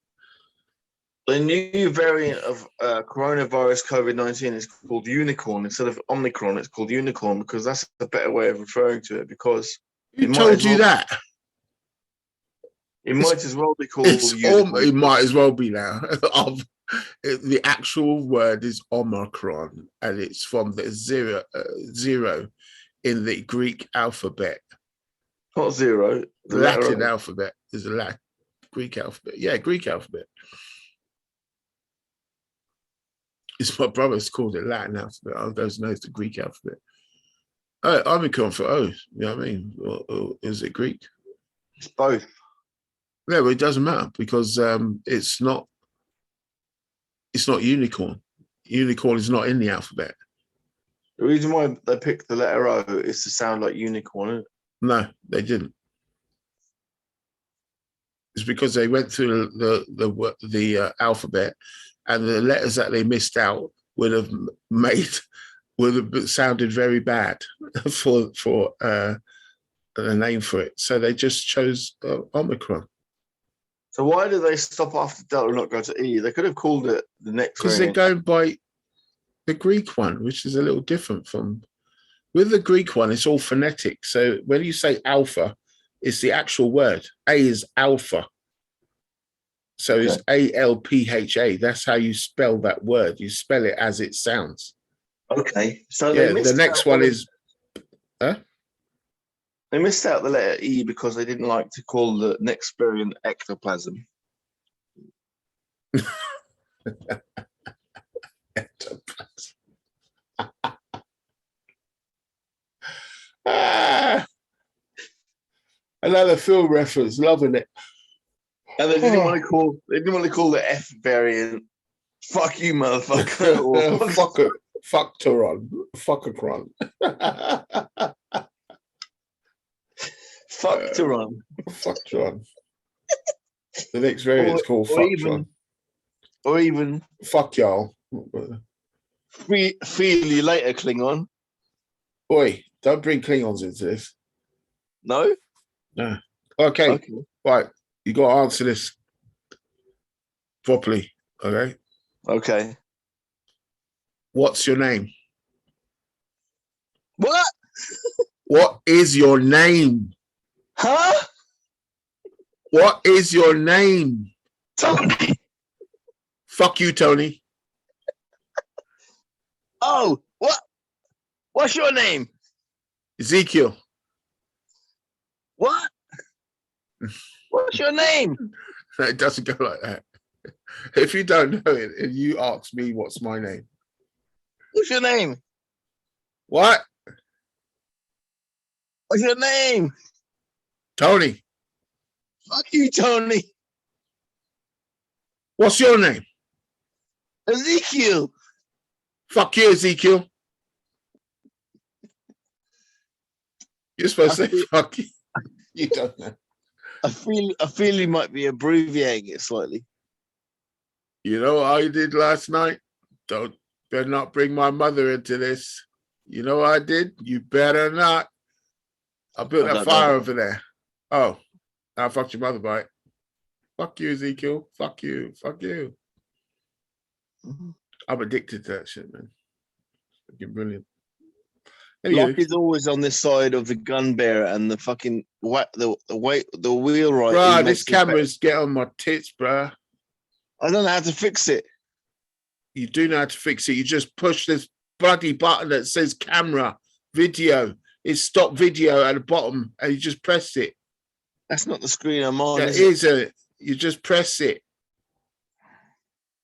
The new variant of coronavirus COVID-19 is called unicorn. Instead of Omicron, it's called unicorn because that's a better way of referring to it. Because who told you that? It might as well be called unicorn. It might as well be now. The actual word is Omicron, and it's from the zero in the Greek alphabet. Not zero. The Latin alphabet is a Greek alphabet. Yeah, Greek alphabet. It's my brother's called it Latin alphabet. I don't know it's the Greek alphabet. Omicron for you know what I mean? Or is it Greek? It's both. Yeah, but it doesn't matter because it's not unicorn. Unicorn is not in the alphabet. The reason why they picked the letter O is to sound like unicorn, isn't it? No, they didn't. It's because they went through the alphabet, and the letters that they missed out would have sounded very bad for a name for it. So they just chose Omicron. So why did they stop after Delta and not go to E? They could have called it the next. Because they're going by the Greek one, which is a little different from. With the Greek one, it's all phonetic. So when you say alpha, It's the actual word. A is alpha. So Okay. it's ALPHA. That's how you spell that word. You spell it as it sounds. Okay. So Yeah, they missed the next out one on is, huh? They missed out the letter E because they didn't like to call the Nexperian ectoplasm. Ah, another film reference, loving it. And they didn't want to call the F variant "fuck you, motherfucker" or Fucktron. Fuckacron. "fucktron." Fucktron. The next variant's called Fucktron. Or even Fuck y'all. feel you later, Klingon. Oi, don't bring Klingons into this. No? No. Okay. Right. You got to answer this properly. Okay. Okay. What's your name? What? What is your name? Huh? What is your name? Tony. Fuck you, Tony. Oh, what? What's your name? Ezekiel. What? What's your name? It doesn't go like that. If you don't know it and you ask me what's my name. What's your name? What? What's your name? Tony. Fuck you, Tony. What's your name? Ezekiel. Fuck you, Ezekiel. You're supposed to say fuck you. You don't know. I feel you might be abbreviating it slightly. You know what I did last night? Better not bring my mother into this. You know what I did? You better not. I built that fire over there. Oh, I fucked your mother by it. Fuck you, Ezekiel. Fuck you. Fuck you. Mm-hmm. I'm addicted to that shit, man. Fucking brilliant. Anyway. Luck is always on this side of the gun bearer and the fucking the wheelwright. Bruh, this camera's get on my tits, bruh. I don't know how to fix it. You do know how to fix it. You just push this bloody button that says camera, video. It's stop video at the bottom, and you just press it. That's not the screen I'm on. That isn't. You just press it.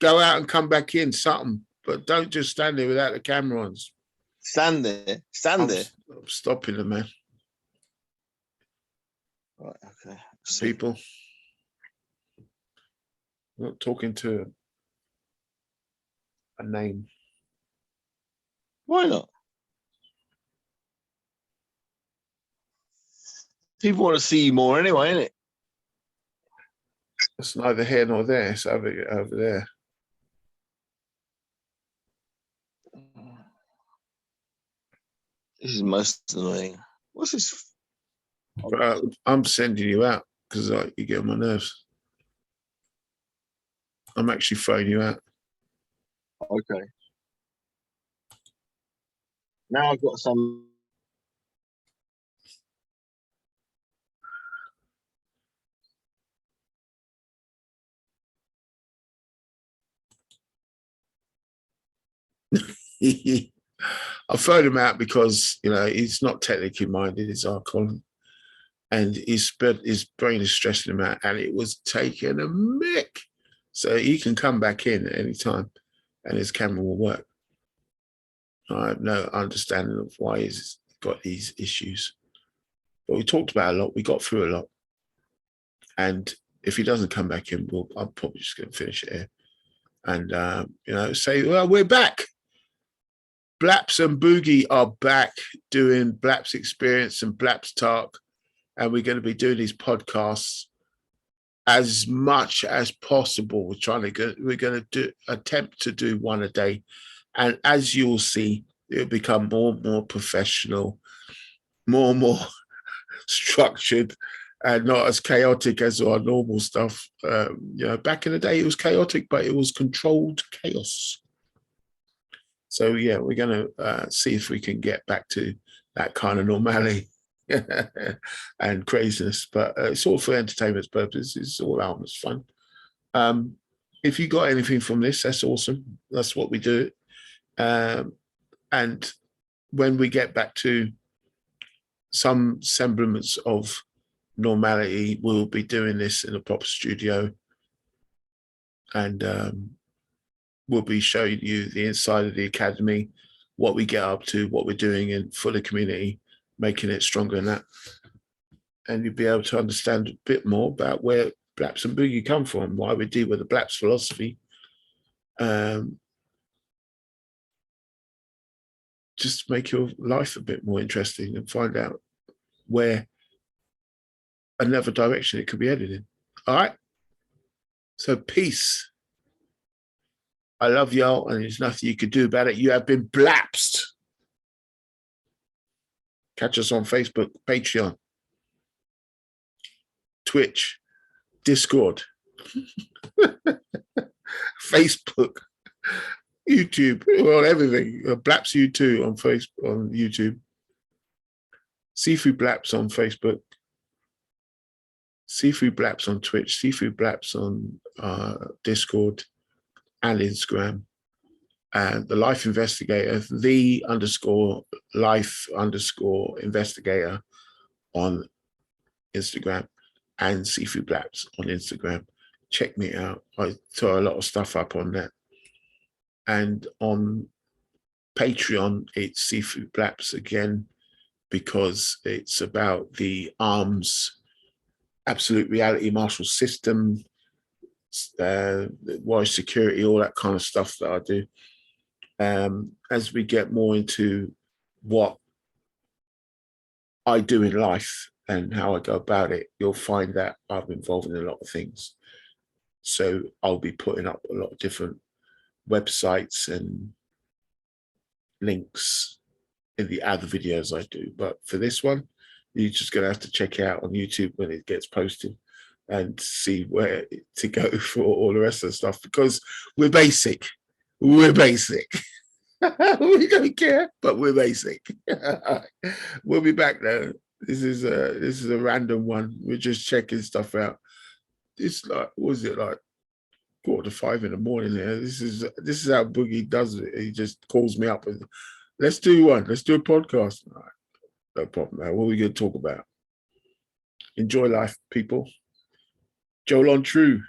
Go out and come back in, something. But don't just stand there without the camera on. Stand there. Stand there. I'm stopping them, man. Right, okay. People. I'm not talking to a name. Why not? People want to see you more anyway, innit? It's neither here nor there. It's over there. This is most annoying. What's this? I'm sending you out because you get on my nerves. I'm actually throwing you out. Okay. Now I've got some. I thrown him out because, you know, he's not technically minded, he's our Colin. And his brain is stressing him out, and it was taking a mick. So he can come back in at any time and his camera will work. I have no understanding of why he's got these issues. But we talked about a lot, we got through a lot. And if he doesn't come back in, I'm probably just going to finish it here. And, you know, say, well, we're back. BLAPPS and BOOGIE are back doing BLAPPS Experience and BLAPPS Talk. And we're going to be doing these podcasts as much as possible. We're going to attempt to do one a day. And as you'll see, it'll become more and more professional, more and more structured, and not as chaotic as our normal stuff. You know, back in the day, it was chaotic, but it was controlled chaos. So, yeah, we're going to see if we can get back to that kind of normality. and craziness, but it's all for entertainment purposes. It's all harmless fun. If you got anything from this, that's awesome. That's what we do. And when we get back to some semblance of normality, we'll be doing this in a proper studio, and we'll be showing you the inside of the academy, what we get up to, what we're doing in for the community, making it stronger than that. And you'll be able to understand a bit more about where BLAPPS and Boogie come from, why we deal with the BLAPPS philosophy. Just make your life a bit more interesting and find out where another direction it could be headed in. All right. So peace. I love y'all, and there's nothing you can do about it. You have been BLAPPSed. Catch us on Facebook, Patreon, Twitch, Discord, Facebook, YouTube, well, everything. BLAPPS U2 on Facebook, on YouTube. Sifu BLAPPS on Facebook. Sifu BLAPPS on Twitch. Sifu BLAPPS on Discord and Instagram. And the Life Investigator, _life_investigator on Instagram, and Sifu BLAPPS on Instagram. Check me out. I throw a lot of stuff up on that. And on Patreon, it's Sifu BLAPPS again, because it's about the a.r.m.s, absolute reality martial system, why security, all that kind of stuff that I do. As we get more into what I do in life and how I go about it, you'll find that I'm involved in a lot of things. So I'll be putting up a lot of different websites and links in the other videos I do. But for this one, you're just going to have to check it out on YouTube when it gets posted and see where to go for all the rest of the stuff, because we're basic. We're basic. We don't care, but we're basic. We'll be back though. This is a random one. We're just checking stuff out. It's like, what was it, like 4:45 in the morning there? This is how Boogie does it. He just calls me up and let's do one. Let's do a podcast. All right, no problem, man. What are we going to talk about? Enjoy life, people. Joel on True.